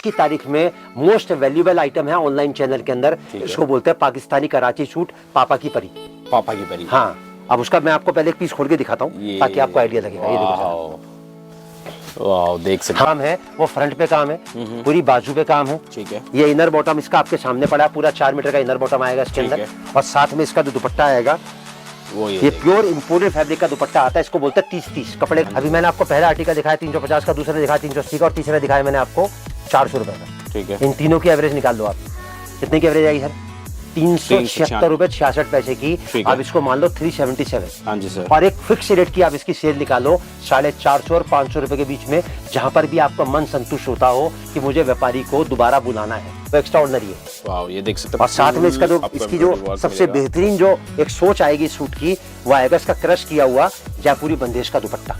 की तारीख में मोस्ट वैल्यूएबल आइटम है ऑनलाइन चैनल के अंदर। इसको बोलते हैं पाकिस्तानी कराची सूट, पापा की परी। पापा की परी। हाँ, अब उसका मैं आपको पहले एक पीस खोल के दिखाता हूँ ताकि आपको आइडिया लगेगा। ये देखो वाह, देख सकते काम है, वो फ्रंट पे काम है, पूरी बाजू पे काम है। ठीक है। ये इनर बॉटम इसका आपके सामने पड़ा है, पूरा 4 मीटर का इनर बॉटम आएगा इसके अंदर, और साथ में इसका जो दुपट्टा आएगा वो ये प्योर इंपोर्टेड फैब्रिक का दुपट्टा आता है। इसको बोलते हैं 30-30 कपड़े। अभी मैंने आपको पहला आर्टिकल दिखाया 350 का, दूसरा दिखाया 380 का, और तीसरा दिखाया मैंने आपको 400 रुपए का। ठीक है। इन तीनों की एवरेज निकाल लो आप, कितने की एवरेज आएगी सर? 376 रुपए 66 पैसे की। आप इसको मान लो 377। हाँ जी सर। और एक फिक्स रेट की आप इसकी सेल निकालो 450 और 500 रुपए के बीच में, जहां पर भी आपका मन संतुष्ट होता हो कि मुझे व्यापारी को दोबारा बुलाना है, तो एक्स्ट्रा ऑर्डिनरी है। वाह, ये देख सकते हैं। और साथ में इसका जो इसकी जो सबसे बेहतरीन जो एक सोच आएगी सूट की, वो आएगा इसका क्रश किया हुआ जयपुरी बंदेश का दुपट्टा।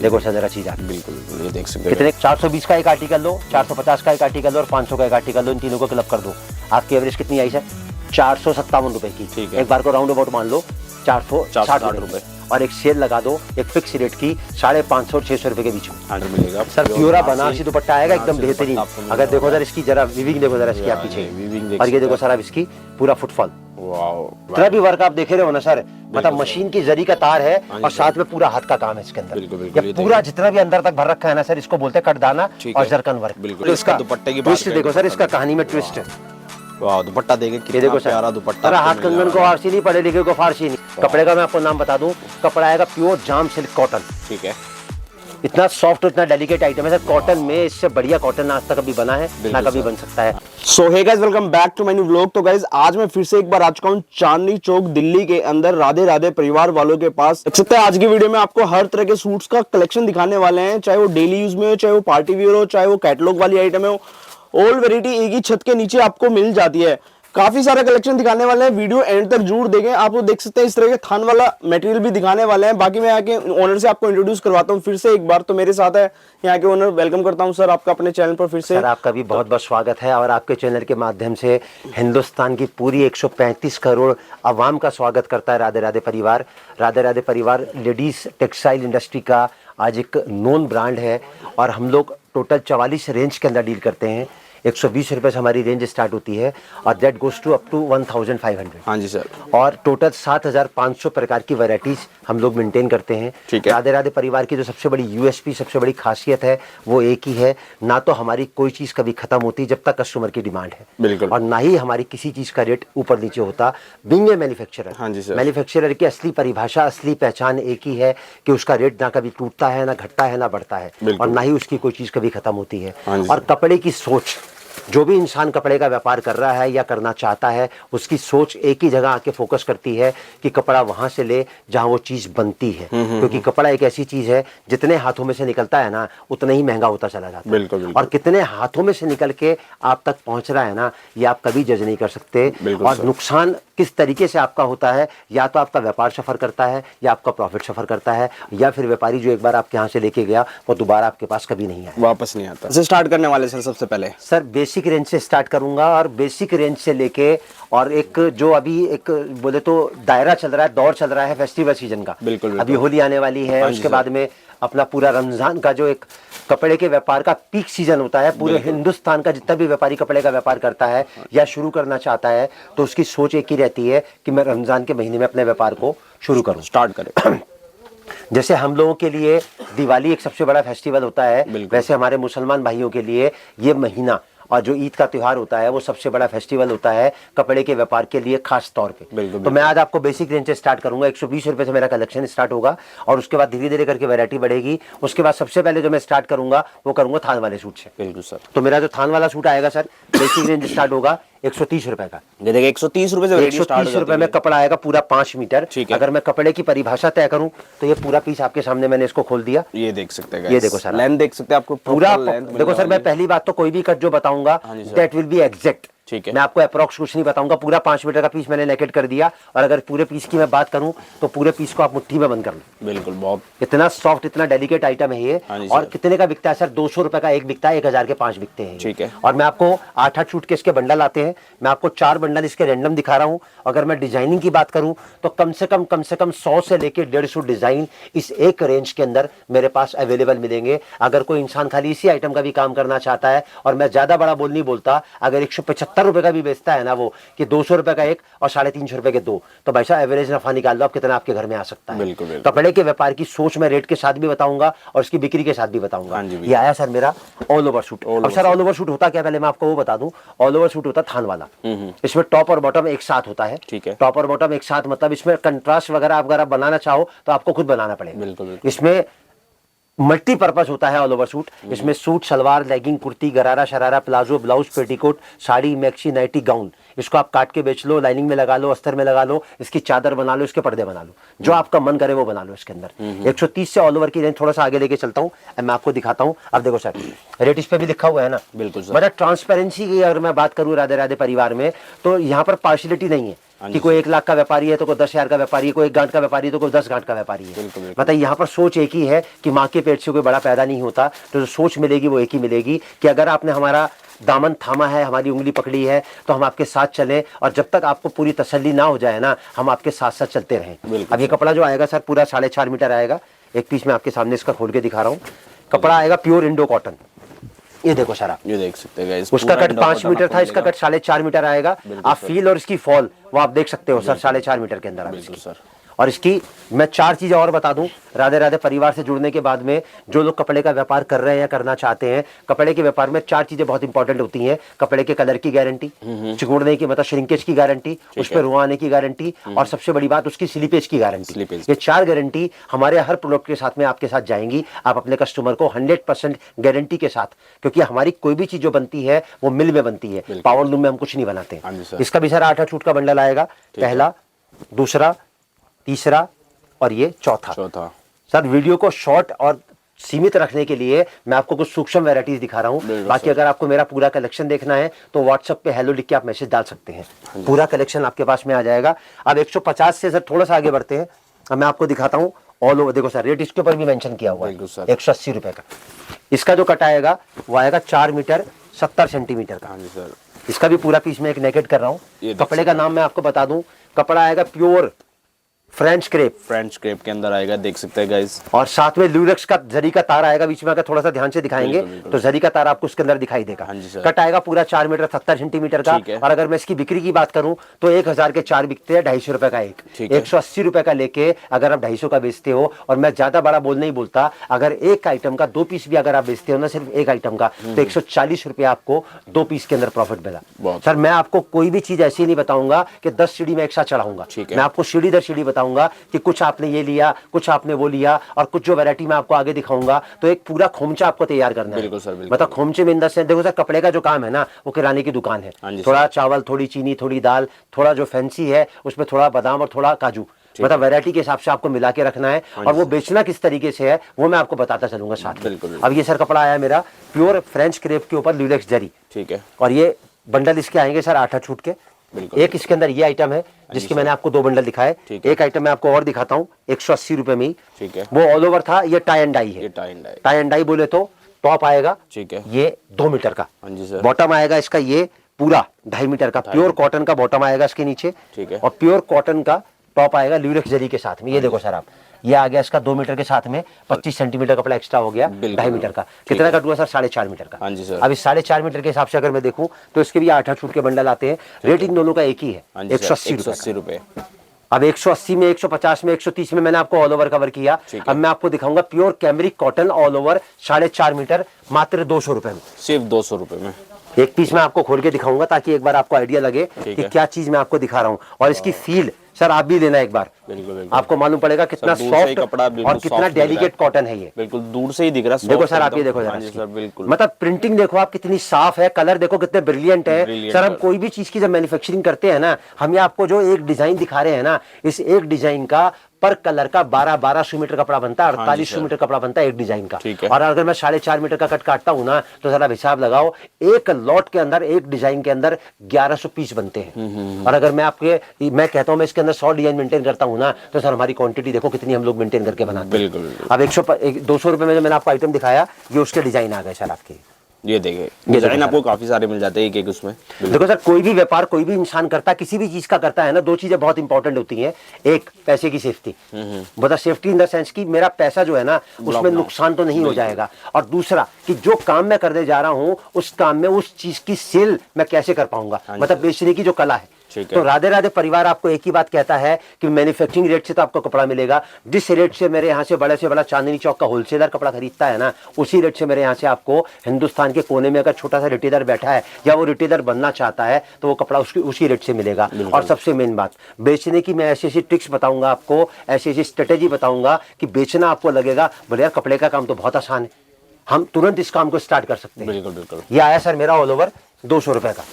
देखो सर जरा चीज आती है। बिल्कुल, ये देख सकते हैं। कितने? 420 का एक आर्टिकल लो, 450 का एक आर्टिकल लो, और 500 का एक आर्टिकल लो। इन तीनों को क्लब कर दो, आपकी एवरेज कितनी आई सर? 457 रुपए की। ठीक है। एक बार को राउंड अबाउट मान लो 460 रुपए, और एक सेल लगा दो एक फिक्स रेट की 550 और 600 रुपए के बीच में मिलेगा सर। प्योरा बनारसी दुपट्टा आएगा एकदम बेहतरीन। अगर देखो सर इसकी जरा विविंग देखो जरा इसकी आप पीछे, और ये देखो सर आप इसकी पूरा फुटफॉल, इतना भी वर्क आप देखे रहे हो ना सर, मतलब मशीन की जरी का तार है, और साथ में पूरा हाथ का काम है इसके अंदर। ये पूरा जितना भी अंदर तक भर रखा है ना सर, इसको बोलते हैं कटदाना और जरकन वर्क। तो इसका दुपट्टे की ट्विस्ट देखो सर, इसका कहानी में ट्विस्ट है। वाह, दुपट्टा देखे कितना प्यारा दुपट्टा। अरे हाथ कंगन को फारसी नहीं, पढ़े लिखे को फारसी नहीं। कपड़े का मैं आपको नाम बता दूं, कपड़ा आएगा प्योर जाम सिल्क कॉटन। ठीक है। इतना सॉफ्ट, इतना डेलिकेट आइटम है सर। कॉटन में इससे बढ़िया कॉटन आज तक कभी बना है ना कभी बन सकता है। So hey guys, welcome back to my new vlog. तो गाइस आज मैं फिर से एक बार आ चुका हूँ चांदनी चौक दिल्ली के अंदर राधे राधे परिवार वालों के पास। देख सकते हैं आज की वीडियो में आपको हर तरह के सूट्स का कलेक्शन दिखाने वाले हैं, चाहे वो डेली यूज में हो, चाहे वो पार्टी वियर हो, चाहे वो कैटलॉग वाली आइटम हो। ऑल वेरायटी एक ही छत के नीचे आपको मिल जाती है। काफी सारा कलेक्शन दिखाने वाले हैं, वीडियो एंड तक जरूर देखें। आप लोग देख सकते हैं इस तरह के थान वाला मटेरियल भी दिखाने वाले हैं। बाकी मैं यहाँ के ओनर से आपको इंट्रोड्यूस करवाता हूँ फिर से एक बार। तो मेरे साथ है यहाँ के ओनर, वेलकम करता हूँ सर आपका अपने चैनल पर फिर से। सर आपका भी बहुत बहुत स्वागत है, और आपके चैनल के माध्यम से हिंदुस्तान की पूरी 135 करोड़ आवाम का स्वागत करता है राधे राधे परिवार। राधे राधे परिवार लेडीज टेक्सटाइल इंडस्ट्री का आज एक नोन ब्रांड है, और हम लोग टोटल 44 रेंज के अंदर डील करते हैं। 120 रुपए से हमारी रेंज स्टार्ट होती है, और that goes to up to 1500। हाँ जी सर। और टोटल 7500 प्रकार की वैरायटीज हम लोग मेंटेन करते हैं। ठीक है। राधे राधे परिवार की जो सबसे बड़ी यूएसपी, सबसे बड़ी खासियत है, वो एक ही है, ना तो हमारी कोई चीज़ कभी खत्म होती जब तक कस्टमर की डिमांड है। बिल्कुल। और ना ही हमारी किसी चीज़ का रेट ऊपर नीचे होता। बीइंग ए मैन्युफैक्चरर, हाँ जी सर। मैन्युफैक्चरर की असली परिभाषा, असली पहचान एक ही है कि उसका रेट ना कभी टूटता है, ना घटता है, ना बढ़ता है, और ना ही उसकी कोई चीज़ कभी खत्म होती है। और कपड़े की सोच, जो भी इंसान कपड़े का व्यापार कर रहा है या करना चाहता है, उसकी सोच एक ही जगह आके फोकस करती है कि कपड़ा वहां से ले जहां वो चीज बनती है। क्योंकि कपड़ा एक ऐसी चीज है, जितने हाथों में से निकलता है ना, उतना ही महंगा होता चला जाता है। बिल्कुल। और कितने हाथों में से निकल के आप तक पहुंच रहा है ना, ये आप कभी जज नहीं कर सकते। और नुकसान किस तरीके से आपका होता है, या तो आपका व्यापार सफर करता है, या आपका प्रॉफिट सफर करता है, या फिर व्यापारी जो एक बार आपके यहाँ से लेके गया वो दोबारा आपके पास कभी नहीं आया, वापस नहीं आता। से स्टार्ट करने वाले सर सबसे पहले सर बेसिक रेंज से स्टार्ट करूंगा, और बेसिक रेंज से लेके, और एक जो अभी एक बोले तो दायरा चल रहा है, दौर चल रहा है फेस्टिवल सीजन का। बिल्कुल। अभी होली आने वाली है, उसके बाद में अपना पूरा रमजान का जो एक कपड़े के व्यापार का पीक सीजन होता है। पूरे हिंदुस्तान का जितना भी व्यापारी कपड़े का व्यापार करता है या शुरू करना चाहता है, तो उसकी सोच एक ही रहती है कि मैं रमजान के महीने में अपने व्यापार को शुरू करूं, स्टार्ट करें। जैसे हम लोगों के लिए दिवाली एक सबसे बड़ा फेस्टिवल होता है, वैसे हमारे मुसलमान भाइयों के लिए ये महीना और जो ईद का त्योहार होता है वो सबसे बड़ा फेस्टिवल होता है कपड़े के व्यापार के लिए खास तौर पे। तो मैं आज आपको बेसिक रेंज से स्टार्ट करूंगा। 120 रुपए से मेरा कलेक्शन स्टार्ट होगा, और उसके बाद धीरे धीरे करके वैरायटी बढ़ेगी। उसके बाद सबसे पहले जो मैं स्टार्ट करूंगा वो करूंगा थान वाले सूट से। बिल्कुल सर। तो मेरा जो थान वाला सूट आएगा सर, बेसिक रेंज स्टार्ट होगा 130 रुपए का। ये देखिए 130 रुपए से 130 रुपए में कपड़ा आएगा पूरा 5 मीटर। अगर मैं कपड़े की परिभाषा तय करूं तो ये पूरा पीस आपके सामने मैंने इसको खोल दिया। ये देख सकते हैं, ये देखो सर, लेंथ देख सकते हैं आपको पूरा। देखो सर, मैं पहली बात तो कोई भी कट जो बताऊंगा दैट विल बी एग्जैक्ट। ठीक है। मैं आपको अप्रॉक्स कुछ नहीं बताऊंगा, पूरा 5 मीटर का पीस मैंने नेकेट कर दिया। और अगर पूरे पीस की मैं बात करूं तो पूरे पीस को आप मुट्ठी में बंद कर लो। बिल्कुल, बहुत इतना सॉफ्ट, इतना डेलिकेट आइटम है ये। और कितने का बिकता है सर? 200 रुपए का एक बिकता है, 1000 के 5 बिकते हैं। ठीक है। और मैं आपको 8-8 शूट के इसके बंडल आते हैं। मैं आपको 4 बंडल इसके रैंडम दिखा रहा हूं। अगर मैं डिजाइनिंग की बात करूं तो कम से कम 100 से लेकर 150 डिजाइन इस एक रेंज के अंदर मेरे पास अवेलेबल मिलेंगे। अगर कोई इंसान खाली इसी आइटम का भी काम करना चाहता है, और मैं ज्यादा बड़ा बोल नहीं बोलता, अगर 175 रुपए का भी बेचता है ना वो, कि 200 रुपए का एक और 350 रुपए के 2, तो भाई साहब एवरेज नफा निकाल लो आप कितना आपके घर में आ सकता है। बिल्कुल। कपड़े के व्यापार की सोच मैं रेट के साथ भी बताऊंगा और इसकी बिक्री के साथ भी बताऊंगा। ये आया सर मेरा ऑल ओवर शूट। अब सर ऑल ओवर शूट होता क्या, पहले मैं आपको वो बता दूं। ऑल ओवर शूट होता थान वाला। इसमें टॉप और बॉटम एक साथ होता है। ठीक है। टॉप और बॉटम एक साथ, मतलब इसमें कंट्रास्ट वगैरह अगर आप बनाना चाहो तो आपको खुद बनाना पड़ेगा। बिल्कुल। इसमें मल्टीपर्पज होता है ऑल ओवर सूट। इसमें suit, salwar, legging, kurti, gharara, sharara, palazzo, blouse, petticoat, sari, maxi, nightie, gown, इसको आप काट के बेच लो, लाइनिंग में लगा लो, अस्तर में लगा लो, इसकी चादर बना लो, इसके पर्दे बना लो, जो आपका मन करे वो बना लो इसके अंदर। 130 से ऑल ओवर की रेंज थोड़ा सा आगे लेके चलता हूँ, मैं आपको दिखाता हूँ। अब देखो सर, रेट इस पे भी लिखा हुआ है ना। बिल्कुल सर। मतलब ट्रांसपेरेंसी की अगर मैं बात करूँ राधे राधे परिवार में, तो यहाँ पर पार्शियलिटी नहीं है कि कोई 1 लाख का व्यापारी है तो कोई 10,000 का व्यापारी है, कोई 1 गांठ का व्यापारी है तो कोई 10 गांठ का व्यापारी है। मतलब यहाँ पर सोच एक ही है कि माँ के पेट से कोई बड़ा पैदा नहीं होता। तो जो सोच मिलेगी वो एक ही मिलेगी कि अगर आपने हमारा दामन थामा है, हमारी उंगली पकड़ी है, तो हम आपके साथ चलें, और जब तक आपको पूरी तसल्ली ना हो जाए ना, हम आपके साथ साथ चलते रहें। अब ये कपड़ा जो आएगा सर पूरा 4.5 मीटर आएगा। एक पीस में आपके सामने इसका खोल के दिखा रहा हूँ। कपड़ा आएगा प्योर इंडो कॉटन। ये देखो सर, आप ये देख सकते हैं। उसका कट 5 मीटर था, इसका कट 4.5 मीटर आएगा। आप फील और इसकी फॉल वो आप देख सकते हो सर, 4.5 मीटर के अंदर। बिल्कुल सर। और इसकी मैं 4 चीजें और बता दूं। राधे राधे परिवार से जुड़ने के बाद में जो लोग कपड़े का व्यापार कर रहे हैं या करना चाहते हैं, कपड़े के व्यापार में 4 चीजें बहुत इंपॉर्टेंट होती हैं। कपड़े के कलर की गारंटी, चिकूड़ने की मतलब श्रिंकेज की गारंटी, उस पर रुआ आने की गारंटी, और सबसे बड़ी बात उसकी स्लीपेज की गारंटी। ये 4 गारंटी हमारे हर प्रोडक्ट के साथ में आपके साथ जाएंगी। आप अपने कस्टमर को 100% गारंटी के साथ, क्योंकि हमारी कोई भी चीज जो बनती है वो मिल में बनती है, पावर लूम में हम कुछ नहीं बनाते। इसका भी सर 8 छूट का बंडल आएगा, पहला, दूसरा, तीसरा और ये चौथा। सर वीडियो को शॉर्ट और सीमित रखने के लिए मैं आपको कुछ सूक्ष्म वैरायटीज दिखा रहा हूं। बाकी अगर आपको मेरा पूरा कलेक्शन देखना है तो व्हाट्सएप पे हेलो लिख के आप मैसेज डाल सकते हैं, पूरा कलेक्शन आपके पास में आ जाएगा। अब 150 से सर थोड़ा सा आगे बढ़ते हैं। अब मैं आपको दिखाता हूं ऑल ओवर। देखो सर, रेट इसके ऊपर भी मेंशन किया हुआ है, 180 रुपए का। इसका जो कट आएगा वो आएगा 4 मीटर 70 सेंटीमीटर का। इसका भी पूरा पीस में एक नेकेट कर रहा हूँ। कपड़े का नाम मैं आपको बता दूं, कपड़ा आएगा प्योर फ्रेंच क्रेप के अंदर आएगा, देख सकते हैं गाइस। और साथ में ल्यूरेक्स का जरी का तार आएगा बीच में। अगर थोड़ा सा ध्यान से दिखाएंगे तो जरी का तार आपको उसके अंदर दिखाई देगा। कट आएगा पूरा 4 मीटर 70 सेंटीमीटर का। और अगर मैं इसकी बिक्री की बात करूं तो 1000 के 4 बिकते हैं, 250 रुपए का एक। 180 रुपए का लेके अगर आप 250 का बेचते हो, और मैं ज्यादा बड़ा बोल नहीं बोलता, अगर एक आइटम का 2 पीस भी अगर आप बेचते हो ना, सिर्फ एक आइटम का, तो 140 रुपए आपको 2 पीस के अंदर प्रॉफिट मिला। सर मैं आपको कोई भी चीज ऐसी नहीं बताऊंगा कि 10 सीढ़ी में एक साथ चढ़ाऊंगा। मैं आपको सीढ़ी दर सीढ़ी बताऊंगा कि कुछ आपने ये लिया, कुछ आपने वो लिया, और कुछ जो वैरायटी मैं आपको आगे दिखाऊंगा। तो एक पूरा खोमचा आपको तैयार करना है। मतलब खोमचे में इंदर से देखो सर, कपड़े का जो काम है ना वो किराने की दुकान है। थोड़ा चावल, थोड़ी चीनी, थोड़ी दाल, थोड़ा जो फैंसी है उसमें थोड़ा बादाम और थोड़ा काजू, मतलब वैरायटी के हिसाब से आपको मिला के रखना है। और वो बेचना किस तरीके से है वो मैं आपको बताता चलूंगा साथ में। अब ये सर कपड़ा आया मेरा प्योर फ्रेंच क्रेप के ऊपर ल्यूरेक्स जरी। ठीक है। और ये बंडल इसके आएंगे सर 8 छूट के। एक इसके अंदर ये आइटम है जिसके मैंने आपको 2 बंडल दिखाए। एक आइटम मैं आपको और दिखाता हूँ 180 रुपए में ही। ठीक है। वो ऑल ओवर था, ये टाई एंड डाई है। टाई एंड डाई बोले तो टॉप आएगा, ठीक है, ये 2 मीटर का। बॉटम आएगा इसका ये पूरा 2.5 मीटर का। प्योर कॉटन का बॉटम आएगा इसके नीचे। ठीक है। और प्योर कॉटन का टॉप आएगा ल्यूरेक्स जरी के साथ में। ये देखो सर आप, ये आ गया इसका 2 मीटर के साथ में 25 सेंटीमीटर कपड़ा एक्स्ट्रा हो गया, 2.5 मीटर का। कितना कट हुआ सर? 4.5 मीटर का। अब इस 4.5 मीटर के हिसाब से अगर मैं देखूं तो इसके भी 8 छूट के बंडल आते हैं। रेटिंग दोनों का एक ही है, 180 रुपए। अब 180 में, 150 में, 130 में मैंने आपको ऑल ओवर कवर किया। अब मैं आपको दिखाऊंगा pure cambric cotton all over 4.5 metre, मात्र 200 रुपए में। सिर्फ 200 रुपए में एक पीस मैं आपको खोल के दिखाऊंगा ताकि एक बार आपको आइडिया लगे कि क्या चीज मैं आपको दिखा रहा हूँ। और इसकी फील सर आप भी लेना एक बार, आपको मालूम पड़ेगा कितना सॉफ्ट और कितना डेलिकेट कॉटन है ये। बिल्कुल दूर से ही दिख रहा है। देखो सर आप ये देखो जरा, बिल्कुल मतलब प्रिंटिंग देखो आप कितनी साफ है, कलर देखो कितने ब्रिलियंट है। सर हम कोई भी चीज की जब मैन्युफैक्चरिंग करते हैं ना, हम ये आपको जो एक डिजाइन दिखा रहे हैं ना, इस एक डिजाइन का पर कलर का 1200 मीटर कपड़ा बनता है, 4800 मीटर कपड़ा बनता है एक डिजाइन का। और अगर मैं 4.5 मीटर का कट काटता हूं ना, तो जरा हिसाब लगाओ, एक लॉट के अंदर, एक डिजाइन के अंदर 1100 पीस बनते हैं। और अगर मैं कहता हूं मैं इसके अंदर 100 डिजाइन मेंटेन करता हूं ना, तो सर हमारी क्वांटिटी देखो कितनी हम लोग मेंटेन करके बनाते हैं। बिल्कुल। अब 200 रुपए में जो मैंने आपको आइटम दिखाया, ये उसके डिजाइन आ गए सर आपके। ये देखिए डिजाइन आपको काफी सारे मिल जाते हैं एक एक उसमें। देखो सर, कोई भी व्यापार कोई भी इंसान करता है, किसी भी चीज का करता है ना, दो चीजें बहुत इंपॉर्टेंट होती हैं। एक, पैसे की सेफ्टी, मतलब सेफ्टी इन द सेंस कि मेरा पैसा जो है ना उसमें नुकसान तो नहीं हो जाएगा। और दूसरा कि जो काम मैं करने जा रहा हूं उस काम में उस चीज की सेल मैं कैसे कर पाऊंगा, मतलब बेचने की जो कला है। तो राधे राधे परिवार आपको एक ही बात कहता है कि मैन्युफैक्चरिंग रेट से तो आपको कपड़ा मिलेगा, जिस रेट से मेरे यहाँ से बड़ा चांदनी चौक का होलसेलर कपड़ा खरीदता है ना, उसी रेट से मेरे यहाँ से आपको हिंदुस्तान के कोने में अगर छोटा सा रिटेलर बैठा है या वो रिटेलर बनना चाहता है तो वो कपड़ा उसी रेट से मिलेगा। और सबसे मेन बात, बेचने की मैं ऐसी ऐसी ट्रिक्स बताऊंगा आपको, ऐसी ऐसी स्ट्रेटेजी बताऊंगा कि बेचना आपको लगेगा बोले यार कपड़े का काम तो बहुत आसान है, हम तुरंत इस काम को स्टार्ट कर सकते हैं। बिल्कुल। ये आया सर मेरा ऑल ओवर 200 रुपए का।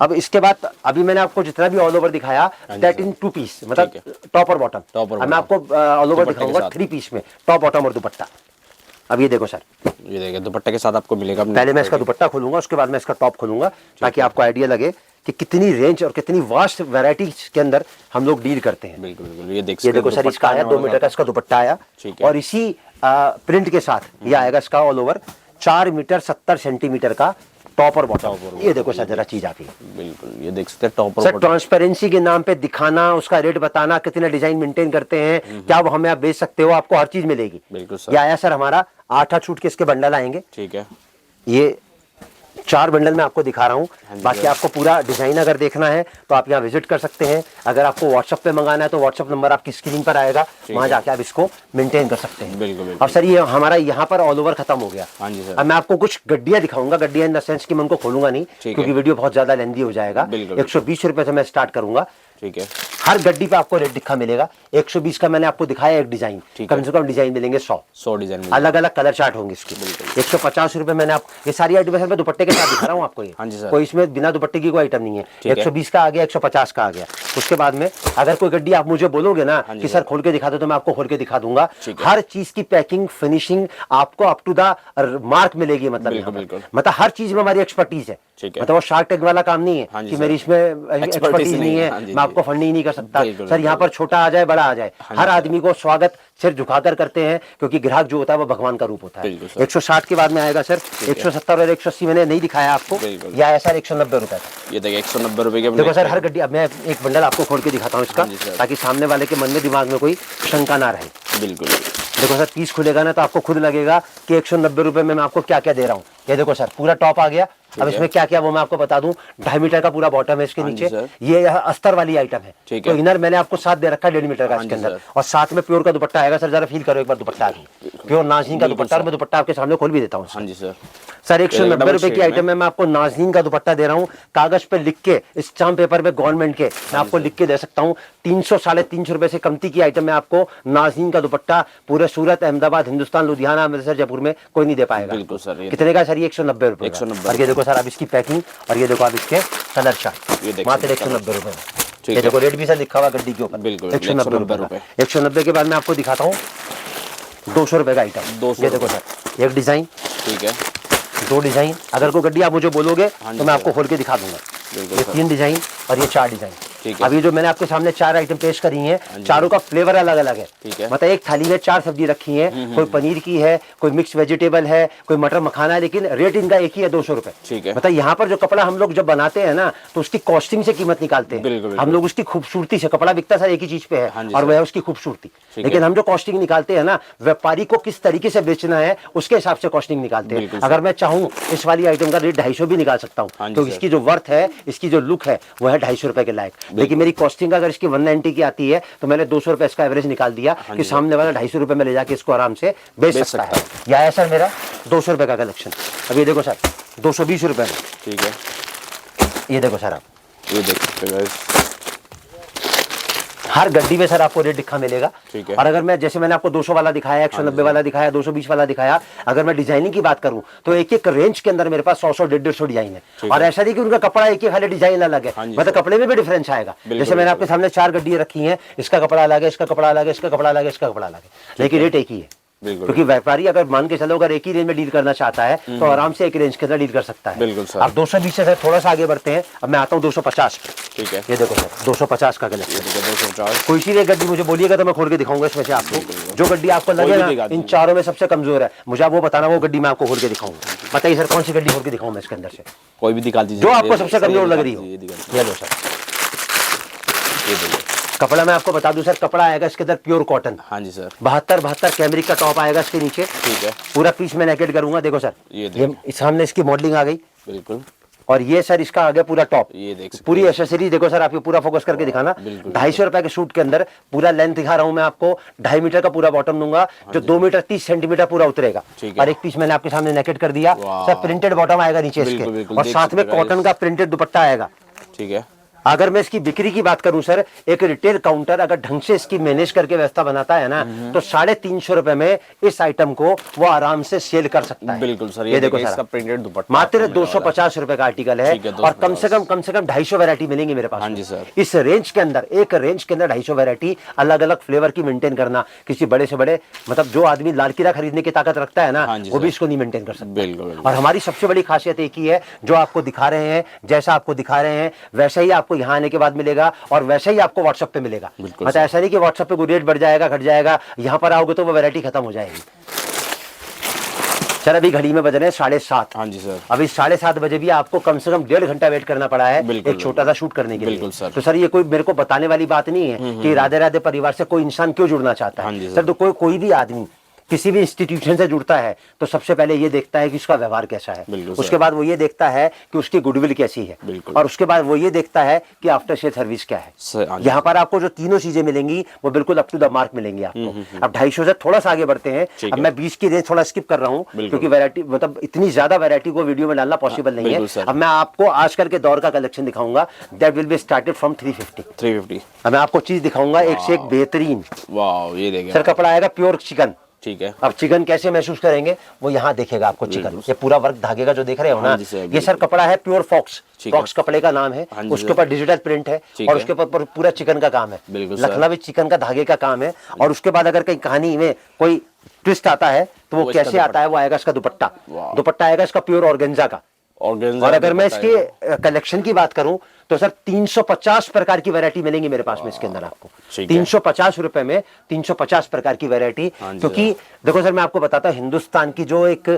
अब इसके बाद अभी मैंने आपको जितना भी ऑल ओवर दिखाया दैट इन 2 पीस, मतलब टॉप और बॉटम। अब मैं आपको ऑल ओवर दिखाऊंगा 3 पीस में, टॉप बॉटम और दुपट्टा। अब ये देखो सर, ये देखिए दुपट्टे के साथ आपको मिलेगा। पहले मैं इसका दुपट्टा खोलूंगा, उसके बाद मैं इसका टॉप खोलूंगा, ताकि आपको आइडिया लगे कि कितनी रेंज और कितनी वास्ट वैरायटी के अंदर हम लोग डील करते हैं। बिल्कुल। ये देखो सर, इसका आया 2 मीटर का इसका दुपट्टा आया, और इसी प्रिंट के साथ ये आएगा इसका ऑल ओवर 4 मीटर 70 सेंटीमीटर का टॉप और बॉटम। ये देखो सर जरा चीज आती है। बिल्कुल, ये देख सकते हैं टॉप और सर ट्रांसपेरेंसी के नाम पे दिखाना, उसका रेट बताना, कितने डिजाइन मेंटेन करते हैं, क्या वो हमें आप बेच सकते हो, आपको हर चीज मिलेगी। बिल्कुल सर। ये आया सर हमारा 8 सूट के इसके बंडल आएंगे। ठीक है, ये 4 बंडल मैं आपको दिखा रहा हूँ। बाकी आपको पूरा डिजाइन अगर देखना है तो आप यहाँ विजिट कर सकते हैं। अगर आपको व्हाट्सएप पे मंगाना है तो व्हाट्सएप नंबर आपकी स्क्रीन पर आएगा, वहां जाके आप इसको मेंटेन कर सकते हैं। बिल्कुल। अब सर ये हमारा यहाँ पर ऑल ओवर खत्म हो गया। हाँ जी सर। अब मैं आपको कुछ गड्डियां दिखाऊंगा, गड्डियां इन द सेंस कि मैं उनको खोलूंगा नहीं क्योंकि वीडियो बहुत ज्यादा लेंदी हो जाएगा। 120 रुपए से मैं स्टार्ट करूंगा। ठीक है, हर गड्डी पे आपको रेट दिखा मिलेगा। 120 का मैंने आपको दिखाया एक डिजाइन, कम से कम डिजाइन मिलेंगे 100 डिजाइन, अलग अलग कलर चार्ट होंगे इसके। 150 रुपए मैंने आपको ये सारी आइटम मैं दुपट्टे के साथ दिखा रहा हूँ आपको। ये कोई इसमें बिना दुपट्टे की कोई आइटम नहीं है। 120 का आ गया, 150 का आ गया। उसके बाद में अगर कोई गड्डी आप मुझे बोलोगे ना कि सर खोल के दिखा दो, तो मैं आपको खोल के दिखा दूंगा। हर चीज की पैकिंग फिनिशिंग आपको अप टू द मार्क मिलेगी। मतलब हर चीज में हमारी एक्सपर्टीज है। मतलब वो शार्क टैंक वाला काम नहीं है कि मेरी इसमें एक्सपर्टीज नहीं है, मैं आपको फंड ही नहीं कर सकता। सर यहाँ पर छोटा आ जाए बड़ा आ जाए, हर आदमी को स्वागत सिर झुकाकर करते हैं, क्योंकि ग्राहक जो होता है वो भगवान का रूप होता है। 160 के बाद में आएगा सर 170 और 180 मैंने नहीं दिखाया आपको। यह आया सर 190 रुपए का। ये देखिए 190 रुपए के। देखो सर हर गड्डी, अब मैं एक बंडल आपको खोल के दिखाता हूँ इसका, ताकि सामने वाले के मन में दिमाग में कोई शंका ना रहे। बिल्कुल। देखो सर पीस खुलेगा ना तो आपको खुद लगेगा कि 190 रुपए में मैं आपको क्या क्या दे रहा हूँ। ये देखो सर पूरा टॉप आ गया। अब इसमें क्या क्या वो मैं आपको बता दूं। 2.5 मीटर का पूरा बॉटम है इसके नीचे। ये अस्तर वाली आइटम है। तो इनर मैंने आपको साथ दे रखा है 1.5 मीटर का इसके अंदर, और साथ में प्योर का दुपट्टा आएगा। सर जरा फील करो एक बार दुपट्टा, प्योर नाज़नीन का दुपट्टा। मैं दुपट्टा आपके सामने खोल भी देता हूँ। हाँ जी सर। सर 190 रुपए की आइटम में मैं आपको नाज़नीन का दुपट्टा दे रहा हूँ। कागज पे लिख के, स्टाम्प पेपर पे गवर्नमेंट के मैं आपको लिख के दे सकता हूँ। 300 350 रुपए से कमती की आइटम में आपको नाज़नीन का दुपट्टा पूरे सूरत, अहमदाबाद, हिंदुस्तान, लुधियाना, अमृतसर, जयपुर में कोई नहीं दे पाएगा। बिल्कुल सर। कितने का सर? 190 रुपए। और ये देखो सर आप इसकी पैकिंग, और ये देखो आप इसके कलर चार्ट, मात्र 190 रुपए। ये देखो रेट भी सर लिखा हुआ गड्डी के ऊपर, 190 रुपए। 190 के बाद मैं आपको दिखाता हूँ 200 रुपए का आइटम। ये देखो सर एक डिजाइन, ठीक है, 2 डिजाइन। अगर कोई गड्डी आप मुझे बोलोगे तो मैं आपको खोल के दिखा दूंगा। ये 3 डिजाइन और ये 4 डिजाइन। अभी जो मैंने आपके सामने 4 आइटम पेश करी हैं, चारों का फ्लेवर अलग अलग है। मतलब एक थाली में 4 सब्जी रखी है, कोई पनीर की है, कोई मिक्स वेजिटेबल है, कोई मटर मखाना है, लेकिन रेट इनका एक ही है, 200 रुपए। मतलब यहाँ पर जो कपड़ा हम लोग जब बनाते हैं ना तो उसकी कॉस्टिंग से कीमत निकालते हैं। हम लोग उसकी खूबसूरती से, कपड़ा बिकता सर एक ही चीज पे है और वह है उसकी खूबसूरती, लेकिन हम जो कॉस्टिंग निकालते हैं ना, व्यापारी को किस तरीके से बेचना है उसके हिसाब से कॉस्टिंग निकालते हैं। अगर मैं चाहूँ इस वाली आइटम का रेट 250 भी निकाल सकता हूँ, तो इसकी जो वर्थ है, इसकी जो लुक है वो है 250 रुपए के लायक। लेकिन मेरी कॉस्टिंग अगर इसकी 190 की आती है तो मैंने 200 रुपए इसका एवरेज निकाल दिया कि सामने वाला 250 रुपए में ले जाके इसको आराम से बेच सकता है। यह है सर मेरा 200 रुपए का कलेक्शन। अब ये देखो सर 220 रुपए में, ठीक है, ये देखो सर आप ये देख सकते हैं। हर गड्डी में सर आपको रेट लिखा मिलेगा। ठीक है। और अगर मैं जैसे मैंने आपको 200 वाला दिखाया, 190 वाला दिखाया, 220 वाला दिखाया, अगर मैं डिजाइनिंग की बात करूं तो एक एक रेंज के अंदर मेरे पास 100 150 डिजाइन है। और ऐसा नहीं कि उनका कपड़ा एक ही खाली डिजाइन अलग है, मतलब कपड़े में भी डिफरेंस आएगा। जैसे मैंने आपके सामने 4 गड्डियां रखी हैं, इसका कपड़ा अलग है, इसका कपड़ा अलग है, इसका कपड़ा अलग है, इसका कपड़ा अलग है, लेकिन रेट एक ही है। क्योंकि व्यापारी अगर मान के चलो अगर एक ही रेंज में डील करना चाहता है तो आराम से एक रेंज के अंदर डील कर सकता है। बिल्कुल सर। आप 220 से थोड़ा सा आगे बढ़ते हैं, अब मैं आता हूँ 250। ठीक है, ये देखो सर 250 का कलेक्शन। 250। कोई सी एक गड्डी मुझे बोलिएगा तो मैं खोल के दिखाऊंगा इसमें से आपको। जो गड्डी आपको लगे ना इन चारों में सबसे कमजोर है, मुझे आप वो बताना, वो गड्डी मैं आपको खोल के दिखाऊंगा। बताइए सर कौन सी गड्डी खोल के दिखाऊं मैं इसके अंदर से? कोई भी दिखा दीजिए जो आपको सबसे कमजोर लग रही हो। ये लो सर, कपड़ा मैं आपको बता दूं सर, कपड़ा आएगा इसके अंदर प्योर कॉटन। हाँ जी सर। 72 कैमरिक का टॉप आएगा इसके नीचे। ठीक है। पूरा पीस मैं नेकेट करूंगा। देखो सर ये सामने इसकी मॉडलिंग आ गई। बिल्कुल। और ये सर इसका आ गया पूरा टॉप। ये देख सकते पूरी एसेसरी देखो सर, आपको पूरा फोकस करके दिखाना। 250 रुपए के सूट के अंदर पूरा लेंथ दिखा रहा हूं मैं आपको। 2.5 मीटर का पूरा बॉटम दूंगा, जो 2 मीटर 30 सेंटीमीटर पूरा उतरेगा। और एक पीस मैंने आपके सामने नेकेट कर दिया सर। प्रिंटेड बॉटम आएगा नीचे इसके, और साथ में कॉटन का प्रिंटेड दुपट्टा आएगा। ठीक है। अगर मैं इसकी बिक्री की बात करूं सर, एक रिटेल काउंटर अगर ढंग से इसकी मैनेज करके व्यवस्था बनाता है ना, तो 350 रुपए में इस आइटम को वो आराम से सेल कर सकता है। बिल्कुल सर। ये देखो इसका प्रिंटेड दुपट्टा मात्र 250 रुपए का आर्टिकल है, और कम से कम 250 वैरायटी मिलेंगी मेरे पास। हाँ जी सर। इस रेंज के अंदर, एक रेंज के अंदर 250 वैरायटी अलग अलग फ्लेवर की मेंटेन करना, किसी बड़े से बड़े मतलब जो आदमी लाल किला खरीदने की ताकत रखता है ना, वो भी इसको नहीं मेंटेन कर सकता। बिल्कुल। और हमारी सबसे बड़ी खासियत एक ही है, जो आपको दिखा रहे हैं, जैसा आपको दिखा रहे हैं वैसा ही आपको यहाँ आने के बाद मिलेगा, और वैसे ही आपको व्हाट्सएप पे मिलेगा। मतलब ऐसा नहीं कि व्हाट्सएप पे कोई रेट बढ़ जाएगा घट जाएगा, यहां पर आओगे तो वो वैरायटी खत्म हो जाएगी। सर अभी घड़ी में बज रहे हैं 7:30। हाँ जी सर। अभी 7:30 बजे भी आपको कम से कम 1.5 घंटा वेट करना पड़ा है एक छोटा सा शूट करने के लिए। सर। तो सर ये कोई मेरे को बताने वाली बात नहीं है कि राधे राधे परिवार से कोई इंसान क्यों जुड़ना चाहता है। सर तो कोई भी आदमी किसी भी इंस्टीट्यूशन से जुड़ता है तो सबसे पहले ये देखता है कि उसका व्यवहार कैसा है, उसके बाद वो ये देखता है कि उसकी गुडविल कैसी है, और उसके बाद वो ये देखता है कि आफ्टर सेल सर्विस क्या है। यहाँ पर आपको जो तीनों चीजें मिलेंगी वो बिल्कुल अप टू द मार्क मिलेंगी आपको। अब 250 से थोड़ा सा आगे बढ़ते हैं। अब मैं 20 की रेंज थोड़ा स्किप कर रहा हूँ क्योंकि वैरायटी मतलब इतनी ज्यादा वैरायटी को वीडियो में डालना पॉसिबल नहीं है। अब मैं आपको आजकल के दौर का कलेक्शन दिखाऊंगा, that will be started from 350। अब मैं आपको चीज दिखाऊंगा एक से एक बेहतरीन। वाह ये देखिए सर, कपड़ा आएगा प्योर चिकन। ठीक है। अब चिकन कैसे महसूस करेंगे वो यहाँ देखेगा आपको। चिकन ये पूरा वर्क धागे का जो देख रहे हो ना, ये सर कपड़ा है प्योर फॉक्स। फॉक्स कपड़े का नाम है, उसके ऊपर डिजिटल प्रिंट है, और उसके ऊपर पूरा चिकन का काम है। लखनवी चिकन का धागे का काम है। और उसके बाद अगर कहीं कहानी में कोई ट्विस्ट आता है तो वो कैसे आता है, वो आएगा इसका दुपट्टा। दुपट्टा आएगा इसका प्योर ऑर्गेन्जा का। और अगर मैं इसके कलेक्शन की बात करूं तो सर 350 प्रकार की वैरायटी मिलेंगी मेरे पास में इसके अंदर आपको। 350 रुपए में 350 प्रकार की वैरायटी। क्योंकि देखो सर मैं आपको बताता हूं, हिंदुस्तान की जो एक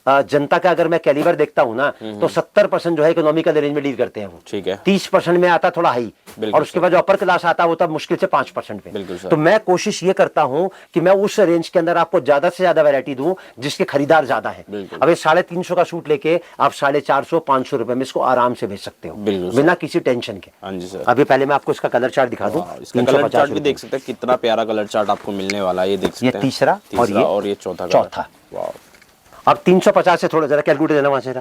जनता का अगर मैं कैलिबर देखता हूं ना, तो 70% जो है इकोनॉमिकल रेंज में डील करते हैं वो। ठीक है। 30% में आता थोड़ा हाई, और उसके बाद जो अपर क्लास आता है वो तब मुश्किल से 5% पे। तो मैं कोशिश ये करता हूं कि मैं उस रेंज के अंदर आपको ज्यादा से ज्यादा वैरायटी दूं जिसके खरीदार ज्यादा है। अब ये 350 का सूट लेके आप 450-500 रुपए में इसको आराम से बेच सकते हो बिना किसी टेंशन के। हाँ जी सर। अभी पहले मैं आपको इसका कलर चार्ट दिखा दूं। इसका कलर चार्ट भी देख सकते हैं, कितना प्यारा कलर चार्ट आपको मिलने वाला है। ये देख सकते हैं, ये तीसरा और ये चौथा। अब 350 से थोड़ा जरा कैलकुलेट देना वहां से।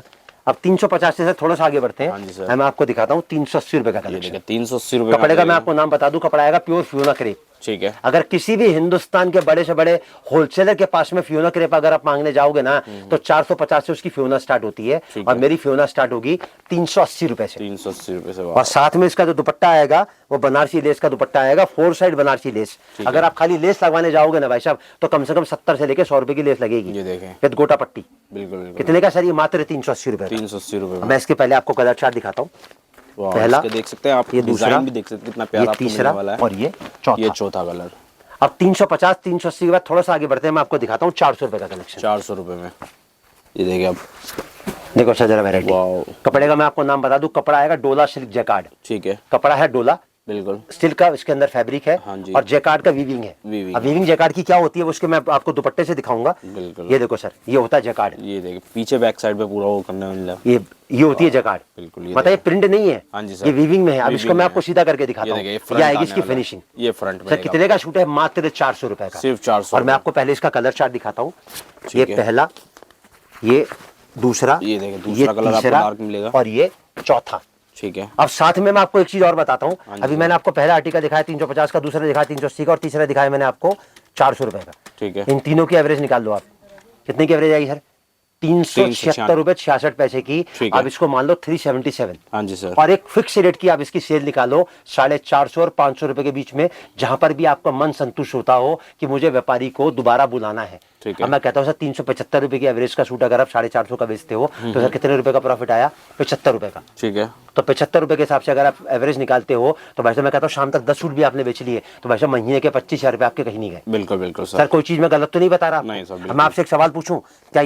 अब 350 से थोड़ा सा आगे बढ़ते हैं। मैं आपको दिखाता हूँ 380 रुपए का कलेक्शन। 380 रुपए कपड़े का मैं आपको नाम बता दूं, कपड़ा आएगा प्योर फ्यूना क्रेप। ठीक है। अगर किसी भी हिंदुस्तान के बड़े से बड़े होलसेलर के पास में फ्यूना क्रेप अगर आप मांगने जाओगे ना, तो 450 से उसकी फ्यूना स्टार्ट होती है, और मेरी फ्यूना स्टार्ट होगी 380 रुपए से। 380 रुपए से। और साथ में इसका जो दुपट्टा आएगा वो बनारसी लेस का दुपट्टा आएगा, 4 साइड बनारसी लेस। अगर आप खाली लेस लगवाने जाओगे ना भाई साहब, तो कम से कम 70 से लेके 100 रुपए की लेस लगेगी। ये देखें, विद गोटा पट्टी। बिल्कुल। कितने का सर? ये मात्र 380 रुपए। 380 रुपए। मैं इसके पहले आपको कलर चार्ट दिखाता हूँ। पहला देख सकते हैं आप, ये दूसरा भी देख सकते हैं कितना प्यारा आपको मिलने वाला है, और ये चौथा कलर। अब 350 380 के बाद थोड़ा सा आगे बढ़ते हैं, मैं आपको दिखाता हूँ 400 रुपए का कलेक्शन। 400 रुपए में ये देखिए आप, देखो सर जरा वैरायटी। कपड़े का मैं आपको नाम बता दूं, कपड़ा आएगा डोला सिल्क जैकार्ड। ठीक है। कपड़ा है डोला, बिल्कुल सिल्क का इसके अंदर फैब्रिक है। हाँ और जैकार्ड का वीविंग है। अब वीविंग जैकार्ड की क्या होती है उसके मैं आपको दुपट्टे से दिखाऊंगा। ये देखो सर, ये होता है जैकार्ड। ये देखिए पीछे बैक साइड पे पूरा वो करने वाला, ये होती है जैकार्ड। बिल्कुल। मतलब ये प्रिंट नहीं है। हाँ जी सर, ये वीविंग में है। अब इसको मैं आपको सीधा करके दिखाता हूँ, ये आएगी इसकी फिनिशिंग। ये फ्रंट में सर कितने का शूट है? मात्र 400 रुपए का, सिर्फ 400। और मैं आपको पहले इसका कलर चार्ट दिखाता हूँ। ये पहला, ये दूसरा, ये देखिए दूसरा कलर आपको डार्क मिलेगा, और ये चौथा। ठीक है। अब साथ में मैं आपको एक चीज और बताता हूँ। अभी मैंने आपको पहला आर्टिकल दिखाया 350 का, दूसरा दिखाया 380 का और तीसरा दिखाया मैंने आपको 400 रुपए का। ठीक है। इन तीनों की एवरेज निकाल लो आप, कितने की एवरेज आएगी सर? 376 रुपए 66 पैसे की। आप इसको मान लो 377। हाँ जी सर। और एक फिक्स रेट की आप इसकी सेल निकालो 450 और 500 रुपए के बीच में, जहां पर भी आपका मन संतुष्ट होता हो कि मुझे व्यापारी को दोबारा बुलाना है। अब मैं कहता हूँ सर 375 रुपए की एवरेज का सूट अगर आप 450 का बेचते हो तो सर कितने रुपए का प्रॉफिट आया? 75 रुपए का। ठीक है। तो 75 रुपए के हिसाब से अगर आप एवरेज निकालते हो तो वैसे मैं कहता हूँ शाम तक 10 सूट भी आपने बेच लिए तो वैसे महीने के 25,000 रुपए आपके कहीं नहीं गए। बिल्कुल बिल्कुल सर कोई चीज में गलत तो नहीं बता रहा? नहीं सर। मैं आपसे एक सवाल पूछूं, क्या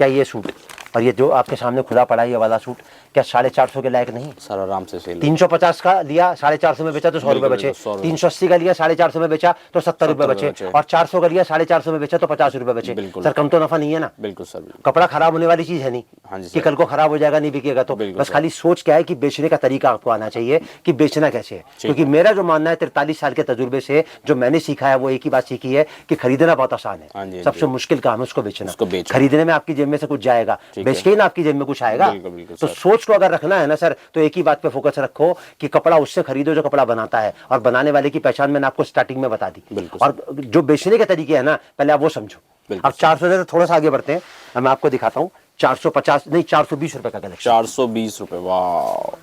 ये सूट और ये जो आपके सामने खुला पड़ा है ये वाला सूट क्या 450 के लायक नहीं? सर आराम से सेल। 350 का लिया 450 में बेचा तो 100 रुपए बचे। 380 का लिया 450 में बेचा तो 70 रुपए बचे। और 400 का लिया 450 में बेचा तो 50 रुपए बचे। सर कम तो नफा नहीं है ना? बिल्कुल सर। कपड़ा खराब होने वाली चीज है नहीं। हाँ जी कि कल को खराब हो जाएगा नहीं बिकेगा तो। बस खाली सोच क्या है कि बेचने का तरीका आपको आना चाहिए कि बेचना कैसे है। क्योंकि मेरा जो मानना है 43 साल के तजुर्बे से जो मैंने सीखा है वो एक ही बात सीखी है कि खरीदना बहुत आसान है, सबसे मुश्किल काम है उसको बेचना। खरीदने में आपकी जेब में से कुछ जाएगा, बेच के ही ना आपकी जेब में कुछ आएगा। तो सोच को अगर रखना है ना सर तो एक ही बात पे फोकस रखो कि कपड़ा उससे खरीदो जो कपड़ा बनाता है, और बनाने वाले की पहचान मैंने आपको स्टार्टिंग में बता दी। और जो बेचने के तरीके है ना पहले आप वो समझो। अब 400 से थोड़ा सा आगे बढ़ते हैं, मैं आपको दिखाता हूँ 450 नहीं 420 रुपए का कलेक्शन। 420 रुपए। वाह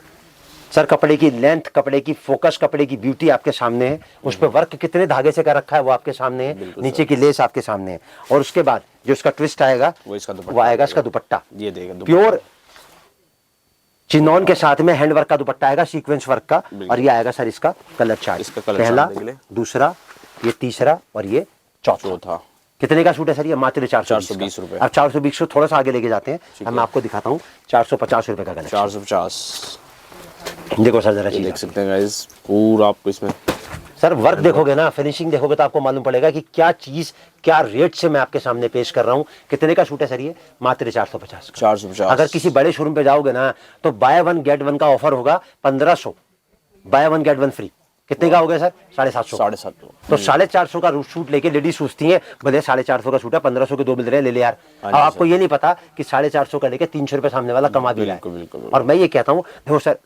सर कपड़े की लेंथ, कपड़े की फोकस, कपड़े की ब्यूटी आपके सामने है। उस पर वर्क कितने धागे से कर रखा है वो आपके सामने है, नीचे की लेस आपके सामने है। और उसके बाद जो इसका ट्विस्ट आएगा वो आएगा इसका दुपट्टा। ये देगा प्योर चिनॉन के साथ में हैंड वर्क का दुपट्टा आएगा, सीक्वेंस वर्क का। और ये आएगा सर इसका कलर चार्ट, पहला, दूसरा, ये तीसरा और ये चौथा। कितने का सूट है सर ये? मात्र 420 रुपए। अब 420 को थोड़ा सा आगे लेके जाते हैं, मैं आपको दिखाता हूँ 450 रुपए का कलर। 450 देखो सर जरा चीज देख सकते हैं गाइस, पूरा आपको इसमें सर वर्क देखोगे ना, फिनिशिंग देखोगे तो आपको मालूम पड़ेगा कि क्या चीज क्या रेट से मैं आपके सामने पेश कर रहा हूँ। कितने का सूट है सर ये? मात्र 450। 450। अगर किसी बड़े शोरूम पे जाओगे ना तो बाय वन गेट वन का ऑफर होगा 1500, by one get one free. कितने का हो गया सर? 750। 750। तो 450 का सूट लेके लेडीज सोचती है भले 450 का सूट है 1500 के दो मिल रहे हैं, ले ले यार। अब आपको ये नहीं पता कि 450 का लेके 300 रुपए सामने वाला कमा भी रहा है। और मैं ये कहता हूँ देखो सर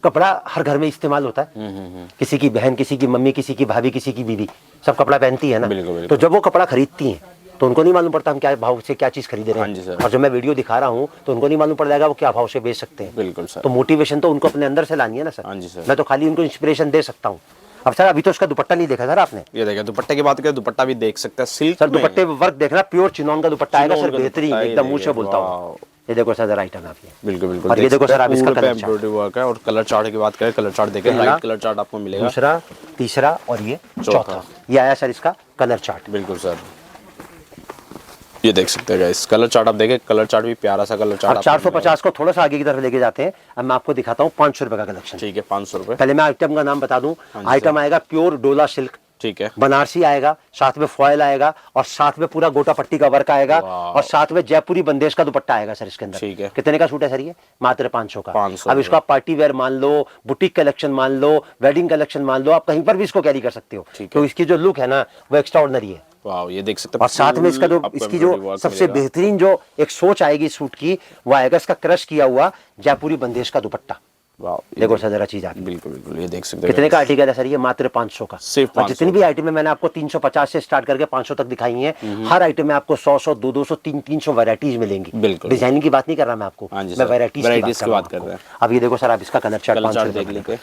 कपड़ा हर घर में इस्तेमाल होता है, किसी की बहन, किसी की मम्मी, किसी की भाभी, किसी की बीवी, सब कपड़ा पहनती है ना। तो जब वो कपड़ा खरीदती हैं तो उनको नहीं मालूम पड़ता हम क्या भाव से क्या चीज खरीद रहे हैं। और जब मैं वीडियो दिखा रहा हूँ तो उनको नहीं मालूम पड़ जाएगा वो क्या भाव से बेच सकते हैं। बिल्कुल सर। तो मोटिवेशन तो उनको अपने अंदर से लानी है ना सर। मैं तो खाली उनको इंस्पिरेशन दे सकता हूँ। अब सर अभी तो इसका दुपट्टा नहीं देखा सर आपने? ये देखा दुपट्टे की बात करें, दुपट्टा भी देख सकते हैं सिल्क सर। दुपट्टे वर्क देखना, प्योर चिनॉन का दुपट्टा आएगा सर, बेहतरीन एकदम, मुंह से बोलता हूँ। ये देखो सर जरा आइटम आप ये। बिल्कुल बिल्कुल। और ये देखो सर आप इसका कलर एम्ब्रॉयडरी वर्क है। और कलर चार्ट की बात करें, कलर चार्ट देखें, लाइट कलर चार्ट आपको मिलेगा, दूसरा, तीसरा और ये चौथा। ये आया सर इसका कलर चार्ट। बिल्कुल सर, ये देख सकते हैं गाइस कलर चार्ट आप देखें, कलर चार्ट भी प्यारा सा कलर चार्ट। 450 को थोड़ा सा आगे की तरफ लेके जाते हैं। अब मैं आपको दिखाता हूँ 500 रुपए का कलेक्शन। ठीक है 500 रुपए। पहले मैं आइटम का नाम बता दूं। आइटम आएगा प्योर डोला सिल्क, ठीक है, बनारसी आएगा, साथ में फॉयल आएगा और साथ में पूरा गोटा पट्टी का वर्क आएगा और साथ में जयपुरी बंदेश का दुपट्टा आएगा सर इसके अंदर। ठीक है। कितने का सूट है सर ये? मात्र 500 का। 500। अब इसका पार्टी वेयर मान लो, बुटीक कलेक्शन मान लो, वेडिंग कलेक्शन मान लो, आप कहीं पर भी इसको कैरी कर सकते हो। तो इसकी जो लुक है ना वो एक्स्ट्रा ऑर्डिनरी है। वाह ये देख सकते हैं। और साथ में इसका जो इसकी जो सबसे बेहतरीन जो एक सोच आएगी सूट की वो आएगा इसका क्रश किया हुआ जयपुरी बंदेश का दुपट्टा। देखो सर जरा चीज आ। बिल्कुल बिल्कुल, ये देख सकते हैं। कितने का आर्टिकल है सर ये? मात्र 500 का। और जितनी भी आइटम है मैंने आपको 350 से स्टार्ट करके 500 तक दिखाई है। हर आइटम में आपको 100, 200, 300 वैरायटीज मिलेंगी। बिल्कुल, डिजाइनिंग की बात नहीं कर रहा मैं आपको, मैं वैरायटीज की बात कर रहा हूं। अब ये देखो सर आप इसका कलर चार्ट देख लेते,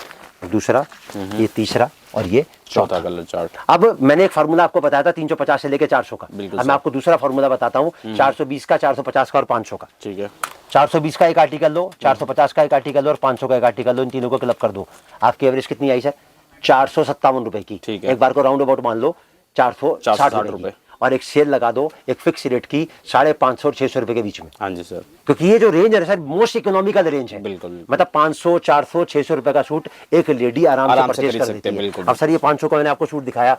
दूसरा, ये तीसरा और ये चौथा कलर चार्ट। अब मैंने एक फार्मूला आपको बताया था 350 से लेके 400 का। अब मैं आपको दूसरा फार्मूला बताता हूँ 420 का, 450 का और 500 का। ठीक है। 420 का एक आर्टिकल लो, 450 का एक आर्टिकल लो और 500 का एक आर्टिकल लो। इन तीनों को क्लब कर दो, आपकी एवरेज कितनी आई सर? 457 रुपए की। ठीक है। एक बार को राउंड अबाउट मान लो 460 रुपए और एक सेल लगा दो एक फिक्स रेट की 550 और 600 रुपए के बीच में। हाँ जी सर। क्योंकि ये जो रेंज है सर मोस्ट इकोनॉमिकल रेंज है। बिल्कुल। मतलब 500, 400, 600 रुपए का सूट एक लेडी आराम से परचेज कर सकती है। अब सर ये 500 का मैंने आपको सूट दिखाया।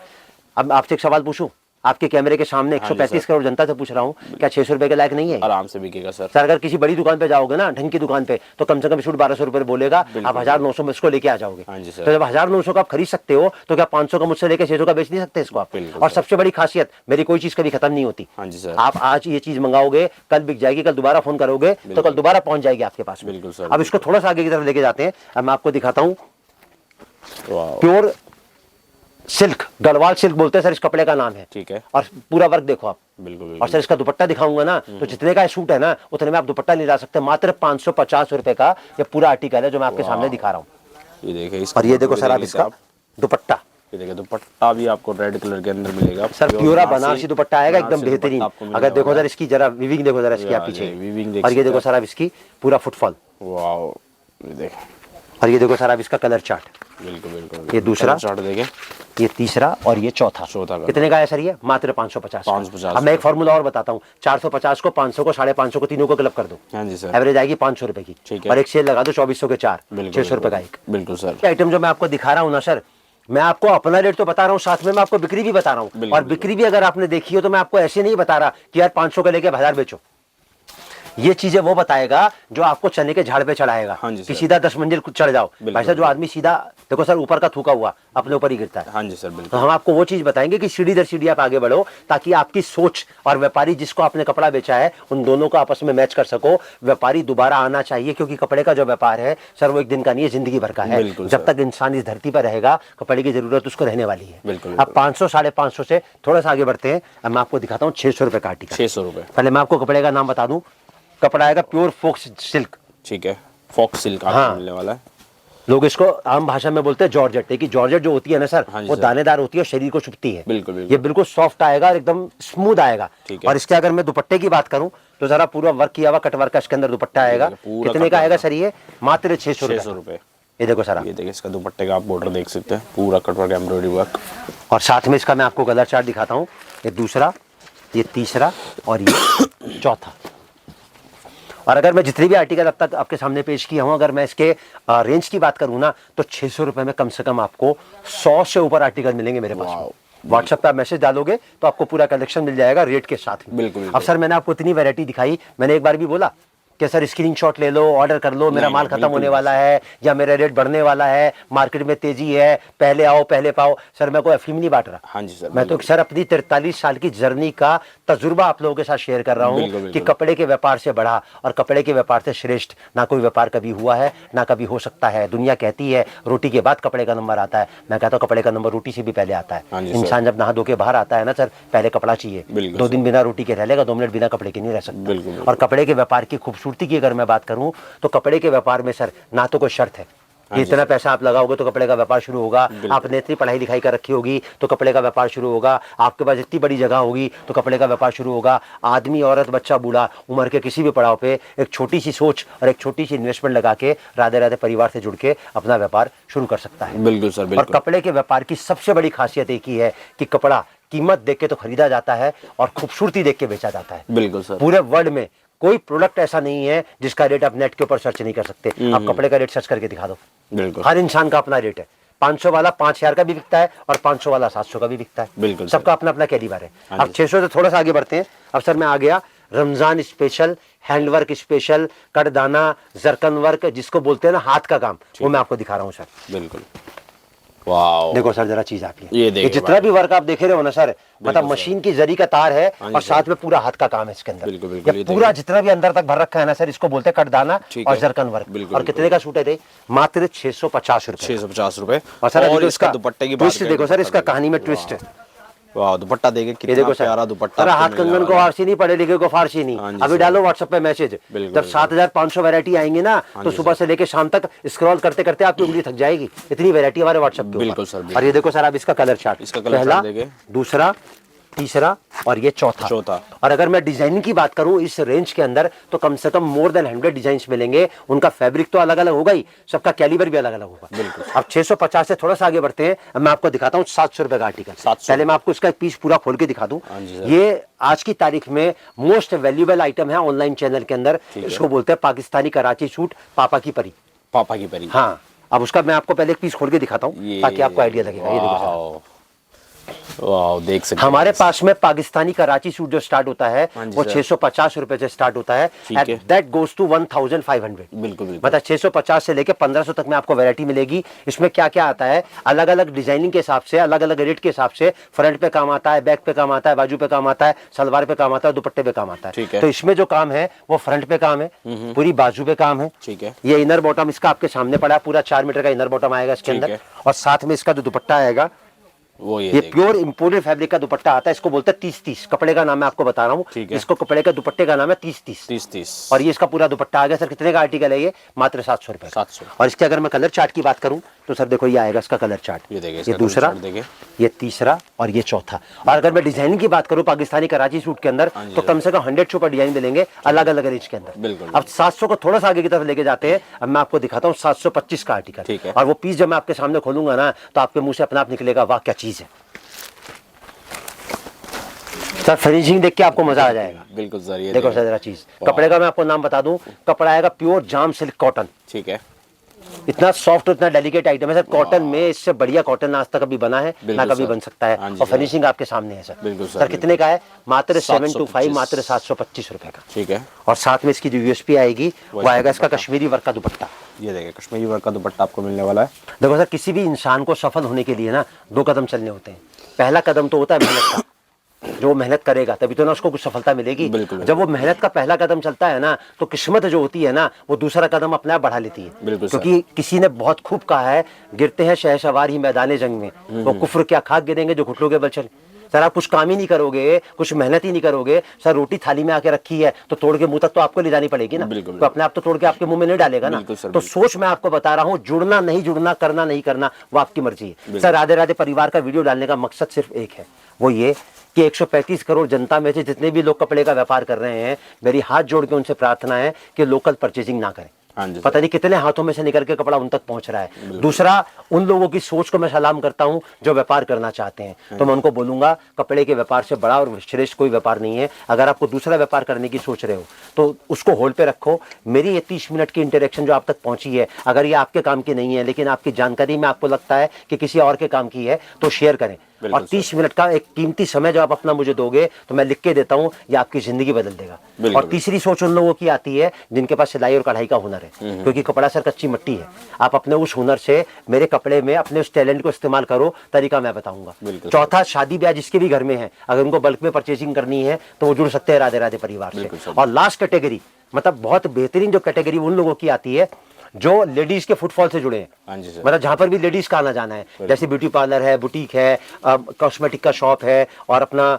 अब आपसे एक सवाल पूछूं, आपके कैमरे के सामने 135 करोड़ जनता से पूछ रहा हूँ, क्या 600 रुपए के लायक नहीं है? आराम से बिकेगा सर। सर अगर किसी बड़ी दुकान पे जाओगे ना, ढंग की दुकान पे, तो कम से कम सूट 1200 रुपए बोलेगा, आप 1900 में इसको लेके आ जाओगे। तो जब 1900 का आप खरीद सकते हो, तो क्या 500 का मुझसे लेके 600 का बेच नहीं सकते इसको आप? और सबसे बड़ी खासियत, मेरी कोई चीज कभी खत्म नहीं होती। आप आज ये चीज मंगाओगे, कल बिक जाएगी, कल दोबारा फोन करोगे तो कल दोबारा पहुंच जाएगी आपके पास। बिल्कुल सर। अब इसको थोड़ा सा आगे की तरफ लेके जाते हैं। अब मैं आपको दिखाता हूँ प्योर सिल्क, गढ़वाल सिल्क बोलते हैं सर, इस कपड़े का नाम है। ठीक है। और पूरा वर्क देखो आप। बिल्कुल। और सर इसका दुपट्टा दिखाऊंगा ना, तो जितने का सूट है ना, उतने में आप दुपट्टा नहीं ला सकते। मात्र 550 रुपए का ये पूरा आर्टिकल है जो मैं आपके सामने दिखा रहा हूँ। ये देखिए, और ये देखो सर आप इसका दुपट्टा, ये देखिए दुपट्टा भी आपको रेड कलर के अंदर मिलेगा सर। प्योरा बनारसी दुपट्टा आएगा, एकदम बेहतरीन। अगर देखो सर इसकी जरा वीविंग देखो जरा इसकी आप पीछे, और ये देखो सर आप इसकी पूरा फुटफॉल। वाओ, ये देखो। और ये देखो सर आप इसका कलर चार्ट। बिल्कुल। ये दूसरा चार्ट देखें, ये तीसरा और ये चौथा। कितने का है सर ये? मात्र 550। अब मैं एक फॉर्मूला और बताता हूँ, 450 को 500 को 550 को तीनों को क्लब कर दो। हाँ जी सर। एवरेज आएगी 500 रुपए की। और एक सेल लगा दो 2400 के 4, 600 रुपए का एक। बिल्कुल सर। आइटम जो मैं आपको दिखा रहा हूँ ना सर, मैं आपको अपना रेट तो बता रहा हूँ, साथ में मैं आपको बिक्री भी बता रहा हूँ। और बिक्री भी अगर आपने देखी हो तो मैं आपको ऐसे नहीं बता रहा कि यार 500 का लेके 1000 बेचो। ये चीजें वो बताएगा जो आपको चने के झाड़ पे चढ़ाएगा। कि सीधा 10 मंजिल चढ़ जाओ भाई साहब। जो आदमी सीधा देखो सर ऊपर का थूका हुआ अपने ऊपर ही गिरता है। हाँ जी सर, बिल्कुल। तो हम आपको वो चीज बताएंगे कि सीढ़ी दर सीढ़ी आप आगे बढ़ो, ताकि आपकी सोच और व्यापारी जिसको आपने कपड़ा बेचा है उन दोनों को आपस में मैच कर सको। व्यापारी दोबारा आना चाहिए, क्योंकि कपड़े का जो व्यापार है सर वो एक दिन का नहीं है, जिंदगी भर का है। जब तक इंसान इस धरती पर रहेगा कपड़े की जरूरत उसको रहने वाली है। अब 500 550 से थोड़ा सा आगे बढ़ते हैं। अब मैं आपको दिखाता हूँ 600 रुपए का आर्टिकल। 600 रुपए। पहले मैं आपको कपड़े का नाम बता दूं, कपड़ा आएगा प्योर फोक्स सिल्क। ठीक है, फोक्स सिल्क आपको मिलने वाला है। लोग इसको आम भाषा में बोलते हैं जॉर्जेट। देखिए जॉर्जेट जो होती है ना सर, वो दानेदार होती है, शरीर को चुभती है। बिल्कुल। ये बिल्कुल सॉफ्ट आएगा और एकदम स्मूथ आएगा। और इसके अगर मैं दुपट्टे की बात करूं तो जरा पूरा वर्क किया हुआ कट वर्क का इसके अंदर दुपट्टा आएगा। कितने का आएगा सर ये? मात्र 600 रुपए। ये देखो सर, ये देखिए इसका दुपट्टे का आप बॉर्डर देख सकते हैं, पूरा कट वर्क एम्ब्रॉयडरी वर्क। और साथ में इसका मैं आपको कलर चार्ट दिखाता हूँ। ये दूसरा, ये तीसरा और ये चौथा। और अगर मैं जितने भी आर्टिकल अब तक आपके सामने पेश किया हूं, अगर मैं इसके रेंज की बात करूं ना, तो 600 रुपए में कम से कम आपको 100 से ऊपर आर्टिकल मिलेंगे मेरे पास। व्हाट्सएप पे आप मैसेज डालोगे तो आपको पूरा कलेक्शन मिल जाएगा रेट के साथ में। बिल्कुल। अब सर मैंने आपको इतनी वैरायटी दिखाई, मैंने एक बार भी बोला कि सर स्क्रीनशॉट ले लो, ऑर्डर कर लो, मेरा माल खत्म होने वाला है या मेरा रेट बढ़ने वाला है, मार्केट में तेजी है, पहले आओ पहले पाओ। सर मैं कोई अफीम नहीं बांट रहा। हाँ जी सर, मैं तो सर अपनी 43 साल की जर्नी का तजुर्बा आप लोगों के साथ शेयर कर रहा हूँ कि कपड़े के व्यापार से बढ़ा और कपड़े के व्यापार से श्रेष्ठ ना कोई व्यापार कभी हुआ है ना कभी हो सकता है। दुनिया कहती है रोटी के बाद कपड़े का नंबर आता है, मैं कहता हूँ कपड़े का नंबर रोटी से भी पहले आता है। इंसान जब नहा धो के बाहर आता है ना सर, पहले कपड़ा चाहिए। 2 दिन बिना रोटी के रह लेगा, 2 मिनट बिना कपड़े के नहीं रह सकता। और कपड़े के व्यापार की खूबसूरती की अगर मैं बात करूं तो कपड़े के व्यापार में सर ना तो कोई शर्त है कि इतना पैसा आप लगाओगे तो कपड़े का व्यापार शुरू होगा। आपने इतनी पढ़ाई लिखाई कर रखी होगी तो कपड़े का व्यापार शुरू होगा। आपके पास इतनी बड़ी जगह होगी तो कपड़े का व्यापार शुरू होगा। आदमी, औरत, बच्चा, बूढ़ा, उम्र के किसी भी पड़ाव पे एक छोटी सी सोच और एक छोटी सी इन्वेस्टमेंट लगा के राधे राधे परिवार से जुड़ के अपना व्यापार शुरू कर सकता है। बिल्कुल सर, बिल्कुल। और कपड़े के व्यापार की सबसे बड़ी खासियत एक ही है कि कपड़ा कीमत देख के तो खरीदा जाता है और खूबसूरती देख के बेचा जाता है। बिल्कुल सर। पूरे वर्ल्ड में कोई प्रोडक्ट ऐसा नहीं है जिसका रेट आप नेट के ऊपर सर्च नहीं कर सकते। आप कपड़े का रेट सर्च करके दिखा दो, बिल्कुल। हर इंसान का अपना रेट है। 500 वाला 5000 का भी बिकता है और 500 वाला 700 का भी बिकता है। बिल्कुल। सबका अपना अपना कैलिबर है। अब 600 से थोड़ा सा आगे बढ़ते हैं। अब सर मैं आ गया रमजान स्पेशल, हैंडवर्क स्पेशल, कटदाना, जरकन वर्क जिसको बोलते हैं ना हाथ का काम, वो मैं आपको दिखा रहा हूँ सर। बिल्कुल। वाओ, देखो सर जरा चीज आप ये जितना भी वर्क आप देख रहे हो ना सर, मतलब मशीन की जरी का तार है और साथ में पूरा हाथ का काम है इसके अंदर। बिल्कुल। ये पूरा जितना भी अंदर तक भर रखा है ना सर, इसको बोलते हैं कटदाना और जरकन वर्क। और कितने का सूट है? मात्र 650 रुपए। 650 रुपए। और सर और इसका दुपट्टे की ट्विस्ट देखो सर, इसका कहानी में ट्विस्ट है। वाह, दुपट्टा देखे कितना प्यारा दुपट्टा। सर हाथ कंगन को फारसी नहीं, पढ़े लिखे को फारसी नहीं। अभी डालो व्हाट्सएप पे मैसेज, जब 7500 वैरायटी आएंगे ना तो सुबह से लेके शाम तक स्क्रॉल करते करते आपकी उंगली थक जाएगी, इतनी वैरायटी हमारे व्हाट्सएप पे। बिल्कुल सर। और ये देखो सर आप इसका कलर चार्ट, पहला, दूसरा, तीसरा और ये चौथा। और अगर मैं डिजाइनिंग की बात करूं इस रेंज के अंदर तो कम से कम मोर देन 100 डिजाइन्स मिलेंगे। उनका फैब्रिक तो अलग अलग होगा ही, सबका कैलिबर भी अलग अलग होगा। अब 650 से थोड़ा सा आगे बढ़ते हैं। अब मैं आपको दिखाता हूं 700 रुपए का आर्टिकल। पहले मैं आपको इसका एक पीस पूरा खोल के दिखा दूं। ये आज की तारीख में मोस्ट वैल्यूएबल आइटम है ऑनलाइन चैनल के अंदर। इसको बोलते हैं पाकिस्तानी कराची सूट, पापा की परी। पापा की परी, हाँ। अब उसका मैं आपको पहले एक पीस खोल के दिखाता हूँ ताकि आपको आइडिया लगेगा। ये देखो वाह, देख सकते हमारे हैं। पास में पाकिस्तानी कराची सूट जो स्टार्ट होता है हाँ जी वो सर। 650 रुपए से स्टार्ट होता है, ठीक है। That goes to 1500। बिल्कुल बिल्कुल। मतलब 650 से लेके 1500 तक में आपको वैरायटी मिलेगी। इसमें क्या क्या आता है, अलग अलग डिजाइनिंग के हिसाब से, अलग अलग रेट के हिसाब से, फ्रंट पे काम आता है, बैक पे काम आता है, बाजू पे काम आता है, सलवार पे काम आता है, दुपट्टे पे काम आता ठीक है। है। तो इसमें जो काम है वो फ्रंट पे काम है, पूरी बाजू पे काम है। ठीक है। ये इनर बॉटम इसका आपके सामने पड़ा है, पूरा 4 मीटर का इनर बॉटम आएगा इसके ठीक अंदर, है। और साथ में इसका जो दुपट्टा आएगा वो ये देखिए। प्योर इंपोर्टेड फैब्रिक का दुपट्टा आता है। इसको बोलते हैं 30-30, कपड़े का नाम मैं आपको बता रहा हूँ। ठीक है। इसको कपड़े का दुपट्टे का नाम है 30-30। 30-30 और ये इसका पूरा दुपट्टा आ गया सर। कितने का आर्टिकल है ये? मात्र 700 रुपए का। 700। और इसके अगर मैं कलर चार्ट की बात करूं तो सर देखो ये आएगा इसका कलर चार्ट, ये देखिए, ये इसका दूसरा, कलर चार्ट देखिए। ये तीसरा और ये चौथा। और अगर मैं डिजाइनिंग की बात करूं पाकिस्तानी कराची सूट के अंदर हाँ जी तो सर। कम से कम 100 सुपर डिजाइन मिलेंगे अलग अलग रेंज के अंदर। बिल्कुल। अब 700 को थोड़ा सा आगे की तरफ लेके जाते हैं। अब मैं आपको दिखाता हूँ 725 का आर्टिकल। ठीक है। और वो पीस जब मैं आपके सामने खोलूंगा ना तो आपके मुंह से अपने आप निकलेगा वाह क्या चीज है सर। फिनिशिंग देख के आपको मजा आ जाएगा। बिल्कुल सर। ये देखो देखिए। सर जरा चीज, कपड़े का मैं आपको नाम बता दूं, कपड़ा आएगा प्योर जाम सिल्क कॉटन। ठीक है। इतना सॉफ्ट, इतना डेलिकेट आइटम है सर। कॉटन में इससे बढ़िया कॉटन आज तक कभी बना है ना बिल्कुल कभी सर। बन सकता है। हाँ जी और सर। फिनिशिंग आपके सामने है सर। बिल्कुल सर, सर कितने का है? मात्र 725। 725, मात्र 725 रुपए का। ठीक है। और साथ में इसकी जो यूएसपी आएगी वो आएगा इसका कश्मीरी वर्क का दुपट्टा। ये देखिए, कश्मीरी वर्क का दुपट्टा आपको मिलने वाला है। देखो सर, किसी भी इंसान को सफल होने के लिए ना 2 कदम चलने होते हैं। पहला कदम तो होता है मेहनत का, जो मेहनत करेगा तभी तो ना उसको कुछ सफलता मिलेगी। बिल्कुल। जब वो मेहनत का पहला कदम चलता है ना तो किस्मत जो होती है ना वो दूसरा कदम अपने आप बढ़ा लेती है। बिल्कुल सर। क्योंकि किसी ने बहुत खूब कहा है, गिरते हैं शहसवार ही मैदाने जंग में, वो कुफ्र क्या खाक गिरेंगे जो घुटनों के बल चले। सर आप कुछ काम ही नहीं करोगे, कुछ मेहनत ही नहीं करोगे सर, रोटी थाली में आके रखी है तो तोड़ के मुंह तक तो आपको ले जानी पड़ेगी ना। बिल्कुल। तो अपने आप तो तोड़ के आपके मुंह में नहीं डालेगा ना। बिल्कुल सर, तो सोच मैं आपको बता रहा हूँ, जुड़ना नहीं जुड़ना, करना नहीं करना, वो आपकी मर्जी है। सर राधे राधे परिवार का वीडियो डालने का मकसद सिर्फ एक है, वो ये कि 135 करोड़ जनता में से जितने भी लोग कपड़े का व्यापार कर रहे हैं, मेरी हाथ जोड़ के उनसे प्रार्थना है कि लोकल परचेजिंग ना करें। हाँ जी। पता नहीं कितने हाथों में से निकल के कपड़ा उन तक पहुंच रहा है। दूसरा, उन लोगों की सोच को मैं सलाम करता हूं जो व्यापार करना चाहते हैं। तो मैं उनको बोलूंगा कपड़े के व्यापार से बड़ा और श्रेष्ठ कोई व्यापार नहीं है। अगर आपको दूसरा व्यापार करने की सोच रहे हो तो उसको होल्ड पे रखो। मेरी ये 30 मिनट की इंटरेक्शन जो आप तक पहुंची है, अगर ये आपके काम की नहीं है लेकिन आपकी जानकारी में आपको लगता है कि किसी और के काम की है तो शेयर करें। और 30 मिनट का एक कीमती समय जब आप अपना मुझे दोगे तो मैं लिख के देता हूं, ये आपकी जिंदगी बदल देगा। और तीसरी सोच उन लोगों की आती है जिनके पास सिलाई और कढ़ाई का हुनर है, क्योंकि कपड़ा सर कच्ची मिट्टी है। आप अपने उस हुनर से मेरे कपड़े में अपने उस टैलेंट को इस्तेमाल करो, तरीका मैं बताऊंगा। चौथा, शादी ब्याह जिसके भी घर में है, अगर उनको बल्क में परचेजिंग करनी है तो वो जुड़ सकते हैं राधे राधे परिवार से। और लास्ट कैटेगरी, मतलब बहुत बेहतरीन जो कैटेगरी उन लोगों की आती है जो लेडीज के फुटफॉल से जुड़े हैं। हाँ जी सर। मतलब जहां पर भी लेडीज का आना जाना है, जैसे ब्यूटी पार्लर है, बुटीक है, कॉस्मेटिक का शॉप है, और अपना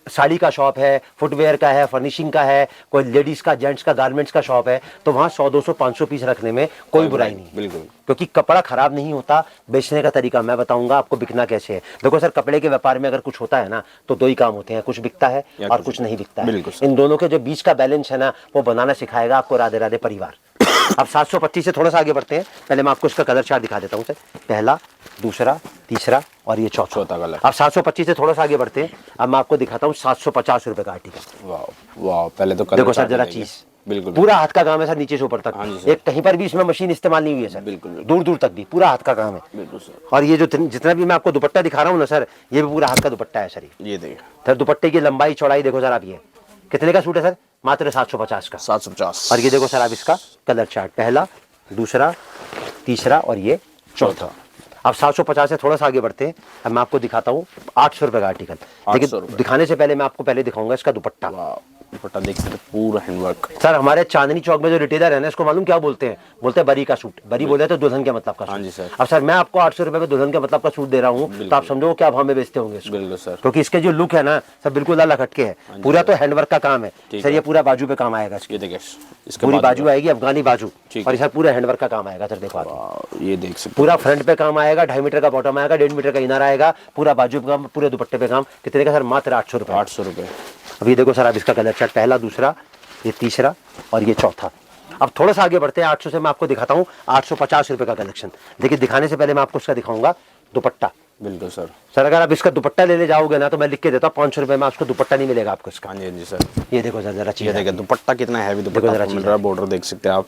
साड़ी का शॉप है, फुटवेयर का है, फर्निशिंग का है, कोई लेडीज का जेंट्स का गारमेंट्स का शॉप है, तो वहां 100 200 500 पीस रखने में कोई बुराई नहीं। बिल्कुल। क्योंकि कपड़ा खराब नहीं होता, बेचने का तरीका मैं बताऊंगा आपको, बिकना कैसे है। देखो सर, कपड़े के व्यापार में अगर कुछ होता है ना तो 2 ही काम होते हैं, कुछ बिकता है और कुछ नहीं बिकता है। इन दोनों के जो बीच का बैलेंस है ना वो बनाना सिखाएगा आपको राधे राधे परिवार। अब 725 से थोड़ा सा आगे बढ़ते हैं। पहले मैं आपको इसका कलर चार्ट दिखा देता हूं सर। पहला, दूसरा, तीसरा और ये चौथा कलर। अब 725 से थोड़ा सा आगे बढ़ते हैं। अब मैं आपको दिखाता हूं 750 रुपए का आर्टिकल। वाह वाह, पहले तो कलर देखो सर जरा चीज, बिल्कुल पूरा हाथ का काम है सर, नीचे से ऊपर तक। एक कहीं पर भी इसमें मशीन इस्तेमाल नहीं हुई है सर, बिल्कुल। दूर दूर तक भी पूरा हाथ का काम है। बिल्कुल सर। और ये जो जितना भी मैं आपको दुपट्टा दिखा रहा हूँ ना सर, ये भी पूरा हाथ का दुपट्टा है सर। ये देखिए सर दुपट्टे की लंबाई चौड़ाई देखो सर आप, ये कितने का सूट है सर? मात्र 750 का। 750। और ये देखो सर आप इसका कलर चार्ट, पहला, दूसरा, तीसरा और ये चौथा। अब 750 से थोड़ा सा आगे बढ़ते हैं। अब मैं आपको दिखाता हूँ 800 रुपए का आर्टिकल। लेकिन दिखाने से पहले मैं आपको पहले दिखाऊंगा इसका दुपट्टा। दुपट्टा देख सकते, पूरा हैंडवर्क। सर हमारे चांदनी चौक में जो रिटेलर है ना, इसको मालूम क्या बोलते हैं? बोलते हैं बरी का सूट। बरी बोले तो दुल्हन के मतलब का सूट। हाँ जी सर। अब सर मैं आपको 800 रुपए में दुल्हन के मतलब का सूट दे रहा हूँ तो आप समझो क्या भाव में बेचते होंगे इसको। बिल्कुल सर। क्योंकि इसके जो लुक है ना सर बिल्कुल अलग हटके है। पूरा तो हैंडवर्क का काम है सर, ये पूरा बाजू पे काम आएगा। ये देखिए, पूरी बाजू आएगी अफगानी बाजू, और सर पूरा हैंडवर्क का काम आएगा सर। देखो आप ये देख सकते, पूरा फ्रंट पे काम आएगा, 2.5 मीटर का बॉटम आएगा, 1.5 मीटर का इनर आएगा, पूरा बाजू पे काम, पूरे दुपट्टे पे काम। कितने का सर? मात्र 800 रुपए। 800 रुपए। अभी देखो सर आप इसका कलर चार्ट, पहला, दूसरा, ये तीसरा और ये चौथा। अब थोड़ा सा आगे बढ़ते हैं। 800 से मैं आपको दिखाता हूँ 850 रुपए का कलेक्शन। देखिए दिखाने से पहले मैं आपको इसका दिखाऊंगा दुपट्टा। बिल्कुल सर। सर अगर आप इसका दुपट्टा लेने जाओगे ना तो मैं लिख के देता हूँ 500 रुपए में आपको दुपट्टा नहीं मिलेगा आपको इसका। हाँ जी, हाँ जी सर। ये देखो सर जरा चीज, ये देखिए दुपट्टा कितना हैवी दुपट्टा आपको मिल रहा है, बॉर्डर देख सकते हैं आप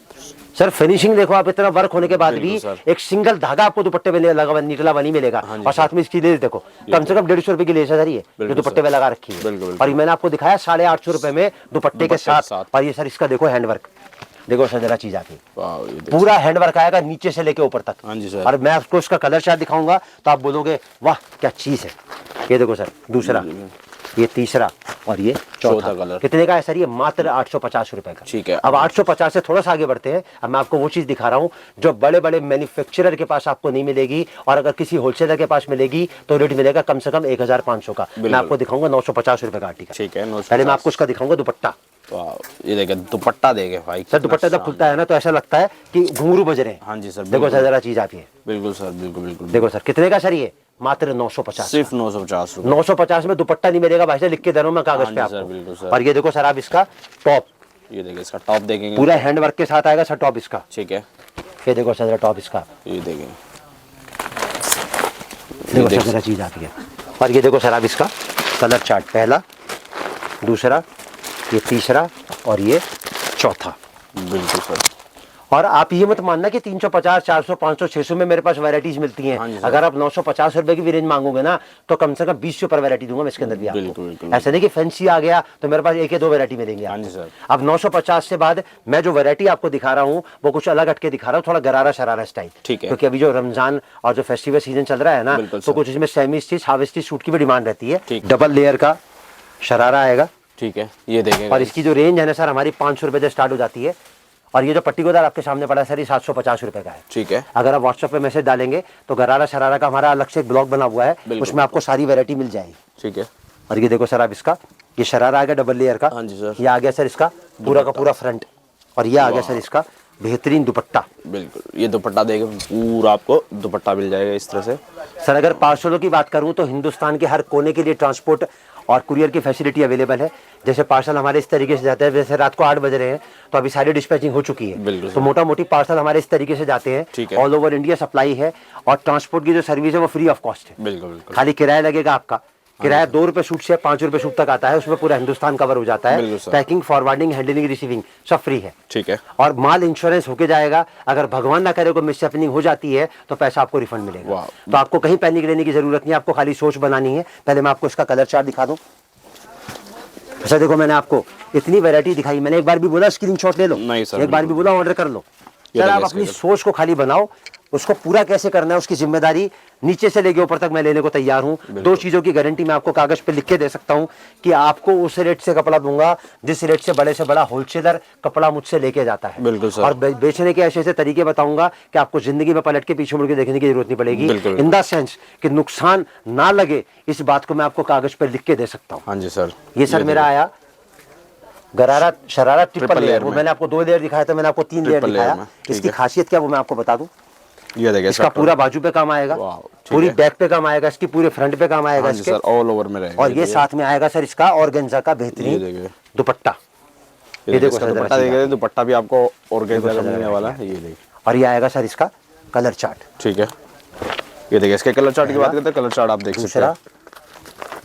सर। फिनिशिंग देखो आप, इतना वर्क होने के बाद भी सर। एक सिंगल धागा आपको दुपट्टे में लगा हुआ निकला हुआ नहीं मिलेगा। और साथ में इसकी लेस देखो, कम से कम 150 रुपए की लेस है सर ये, जो दुपट्टे में लगा रखी है। और मैंने आपको दिखाया 850 रुपए में दुपट्टे के साथ। और ये सर इसका देखो हैंडवर्क, देखो सर जरा चीज आती है, पूरा हैंडवर्क आएगा नीचे से लेके ऊपर तक। हाँ जी सर। और मैं आपको इसका कलर शायद दिखाऊंगा तो आप बोलोगे वाह क्या चीज है। ये देखो सर दूसरा, ये तीसरा और ये चौथा कलर। कितने का है सर? ये मात्र 850 रुपए का। ठीक है। अब 850 से थोड़ा सा आगे बढ़ते हैं। अब मैं आपको वो चीज दिखा रहा हूँ जो बड़े बड़े मैन्युफैक्चरर के पास आपको नहीं मिलेगी, और अगर किसी होलसेलर के पास मिलेगी तो रेट मिलेगा कम से कम 1500 का। मैं आपको दिखाऊंगा 950 रुपए का आर्टिकल। ठीक है। पहले मैं आपको उसका दिखाऊंगा दुपट्टा। ये देखिए दुपट्टा देखे भाई सर, दुपट्टा जब खुलता है ना तो ऐसा लगता है कि घुंघरू बज रहे हैं। हाँ जी सर। देखो सर जरा चीज आती है। बिल्कुल सर, बिल्कुल बिल्कुल। देखो सर कितने का सर? ये मात्र 950, सिर्फ 950 रुपए। 950 में दुपट्टा नहीं मिलेगा भाई साहब, लिख के दे रहा हूं मैं कागज पे आपको। बिल्कुल सर। और ये देखो सर आप इसका टॉप, ये देखिए इसका टॉप देखेंगे, पूरा हैंडवर्क के साथ आएगा सर टॉप इसका। ठीक है। ये देखो सर टॉप इसका, ये देखें, देखो सर जरा चीज आती है। और ये देखो सर आप इसका कलर चार्ट, पहला, दूसरा, ये तीसरा और ये चौथा। बिल्कुल सर। और आप ये मत मानना कि 350, 400, 500, 600 में मेरे पास वैरायटीज मिलती हैं। अगर आप 950 रुपए की भी रेंज मांगोगे ना तो कम से कम 20 पर वैरायटी दूंगा मैं इसके अंदर भी आपको। बिल्कुल। ऐसा नहीं कि फैंसी आ गया तो मेरे पास एक या दो वैरायटी मिलेंगे। हाँ जी सर। अब 950 से बाद मैं जो वैरायटी आपको दिखा रहा हूँ वो कुछ अलग हटके दिखा रहा हूँ, थोड़ा गरारा शरारा स्टाइल। ठीक है। क्योंकि अभी जो रमजान और जो फेस्टिवल सीजन चल रहा है ना तो कुछ इसमें semi stitch, half stitch suit की भी डिमांड रहती है। डबल लेयर का शरारा आएगा। ठीक है। ये देखेंगे। और इसकी जो रेंज है ना सर हमारी 500 रुपए से स्टार्ट हो जाती है। और ये जो पट्टीकोदार आपके सामने पड़ा है सर ये 750 रुपए का है। ठीक है। अगर आप व्हाट्सएप पे मैसेज डालेंगे तो गरारा शरारा का हमारा अलग से एक ब्लॉग बना हुआ है, उसमें आपको सारी वैरायटी मिल जाएगी। ठीक है। और ये देखो सर आप इसका, ये शरारा आ गया डबल लेयर का। हाँ जी सर। ये आ गया सर इसका पूरा का पूरा फ्रंट। और ये आ गया सर इसका बेहतरीन दुपट्टा। बिल्कुल। ये दुपट्टा देखे पूरा आपको दुपट्टा मिल जाएगा इस तरह से। सर अगर पार्सलों की बात करूं तो हिंदुस्तान के हर कोने के लिए ट्रांसपोर्ट और कुरियर की फैसिलिटी अवेलेबल है। जैसे पार्सल हमारे इस तरीके से जाते हैं, जैसे रात को 8 बज रहे हैं तो अभी सारी डिस्पैचिंग हो चुकी है, तो मोटा मोटी पार्सल हमारे इस तरीके से जाते हैं। ऑल ओवर इंडिया सप्लाई है और ट्रांसपोर्ट की जो सर्विस है वो फ्री ऑफ कॉस्ट है। बिल्कुल। खाली किराया लगेगा आपका। किराया 2 रुपए सूट से 5 रुपए सूट तक आता है, उसमें पूरा हिंदुस्तान कवर हो जाता है। पैकिंग, फॉरवर्डिंग, हैंडलिंग, रिसीविंग सब फ्री है। ठीक है। और माल इंश्योरेंस होके जाएगा। अगर भगवान ना करे कोई मिसहैपनिंग हो जाती है तो पैसा आपको रिफंड मिलेगा। तो आपको कहीं पैनिक लेने की जरूरत नहीं, आपको खाली सोच बनानी है। पहले मैं आपको इसका कलर चार्ट दिखा दूं। अच्छा देखो मैंने आपको इतनी वैरायटी दिखाई, मैंने एक बार भी बोला स्क्रीनशॉट ले लो, नहीं सर, एक बार भी बोला ऑर्डर कर लो। सर आप अपनी सोच को खाली बनाओ, उसको पूरा कैसे करना है उसकी जिम्मेदारी नीचे से लेके ऊपर तक मैं लेने को तैयार हूं। 2 चीजों की गारंटी मैं आपको कागज पे लिख के दे सकता हूं कि आपको उस रेट से कपड़ा दूंगा जिस रेट से बड़ा होलसेलर कपड़ा मुझसे लेके जाता है। बिल्कुल सर। और बेचने के ऐसे ऐसे तरीके बताऊंगा कि आपको जिंदगी में पलट के पीछे मुड़ के देखने की जरूरत नहीं पड़ेगी। इन द सेंस कि नुकसान ना लगे, इस बात को मैं आपको कागज पे लिख के दे सकता हूँ। हाँ जी सर। ये सर मेरा आया गरारा शरारा ट्रिपल लेयर। वो मैंने आपको 2 लेयर दिखाया था, मैंने आपको 3 लेयर दिखाया। इसकी खासियत क्या वो मैं आपको बता दूं। ये देखिए इसका पूरा बाजू पे काम आएगा, पूरी बैक पे काम आएगा, इसकी पूरे फ्रंट पे काम आएगा इसके। ऑल ओवर में रहेगा। और ये साथ में आएगा सर इसका ऑर्गेन्जा का बेहतरीन दुपट्टा। ये देखो सर दुपट्टा देखिए, दुपट्टा भी आपको ऑर्गेन्जा का मिलने वाला है। ये देखिए। और ये आएगा सर इसका कलर चार्ट। ठीक है। ये देखिए इसके कलर चार्ट की बात करते हैं, कलर चार्ट आप देख सकते हैं।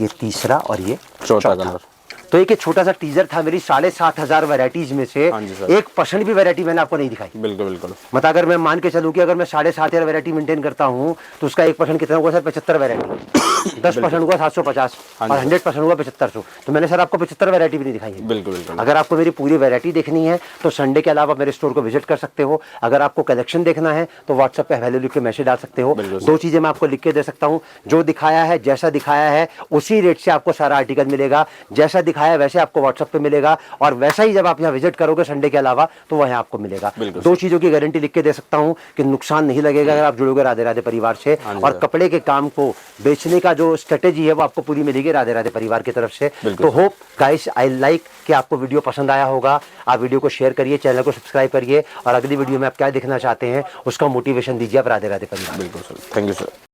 ये तीसरा और ये चौथा कलर। तो एक छोटा सा टीजर था मेरी 7500 वैरायटीज में से 1% भी वैरायटी मैंने आपको नहीं दिखाई। बिल्कुल बिल्कुल। मतलब अगर मैं मान के चलूं कि अगर मैं 7500 वैरायटी मेंटेन करता हूं तो उसका 1% कितना होगा सर? 75 वैरायटी। 10% होगा 750 और 100% होगा 7500। तो मैंने सर आपको 75 वैरायटी भी नहीं दिखाई है। बिल्कुल बिल्कुल। अगर आपको मेरी पूरी वैरायटी देखनी है तो संडे के अलावा मेरे स्टोर को विजिट कर सकते हो। अगर आपको कलेक्शन देखना है तो व्हाट्सएप पे वैल्यू लिख के मैसेज डाल सकते हो। 2 चीजें मैं आपको लिख के दे सकता हूँ, जो दिखाया है जैसा दिखाया है उसी रेट से आपको सारा आर्टिकल मिलेगा। जैसा दिखाया वैसे आपको व्हाट्सएप पे मिलेगा और वैसा ही जब आप यहाँ विजिट करोगे संडे के अलावा तो वहाँ आपको मिलेगा। 2 चीजों की गारंटी लिख के दे सकता हूँ कि नुकसान नहीं लगेगा अगर आप जुड़ोगे राधे राधे परिवार से। और कपड़े के काम को बेचने का जो स्ट्रेटेजी है वो आपको पूरी मिलेगी राधे राधे परिवार की तरफ से। तो होप गाइस आई लाइक कि आपको वीडियो पसंद आया होगा। आप वीडियो को शेयर करिए, चैनल को सब्सक्राइब करिए और अगली वीडियो में आप क्या देखना चाहते हैं उसका मोटिवेशन दीजिए आप राधे राधे परिवार। बिल्कुल सर, थैंक यू सर।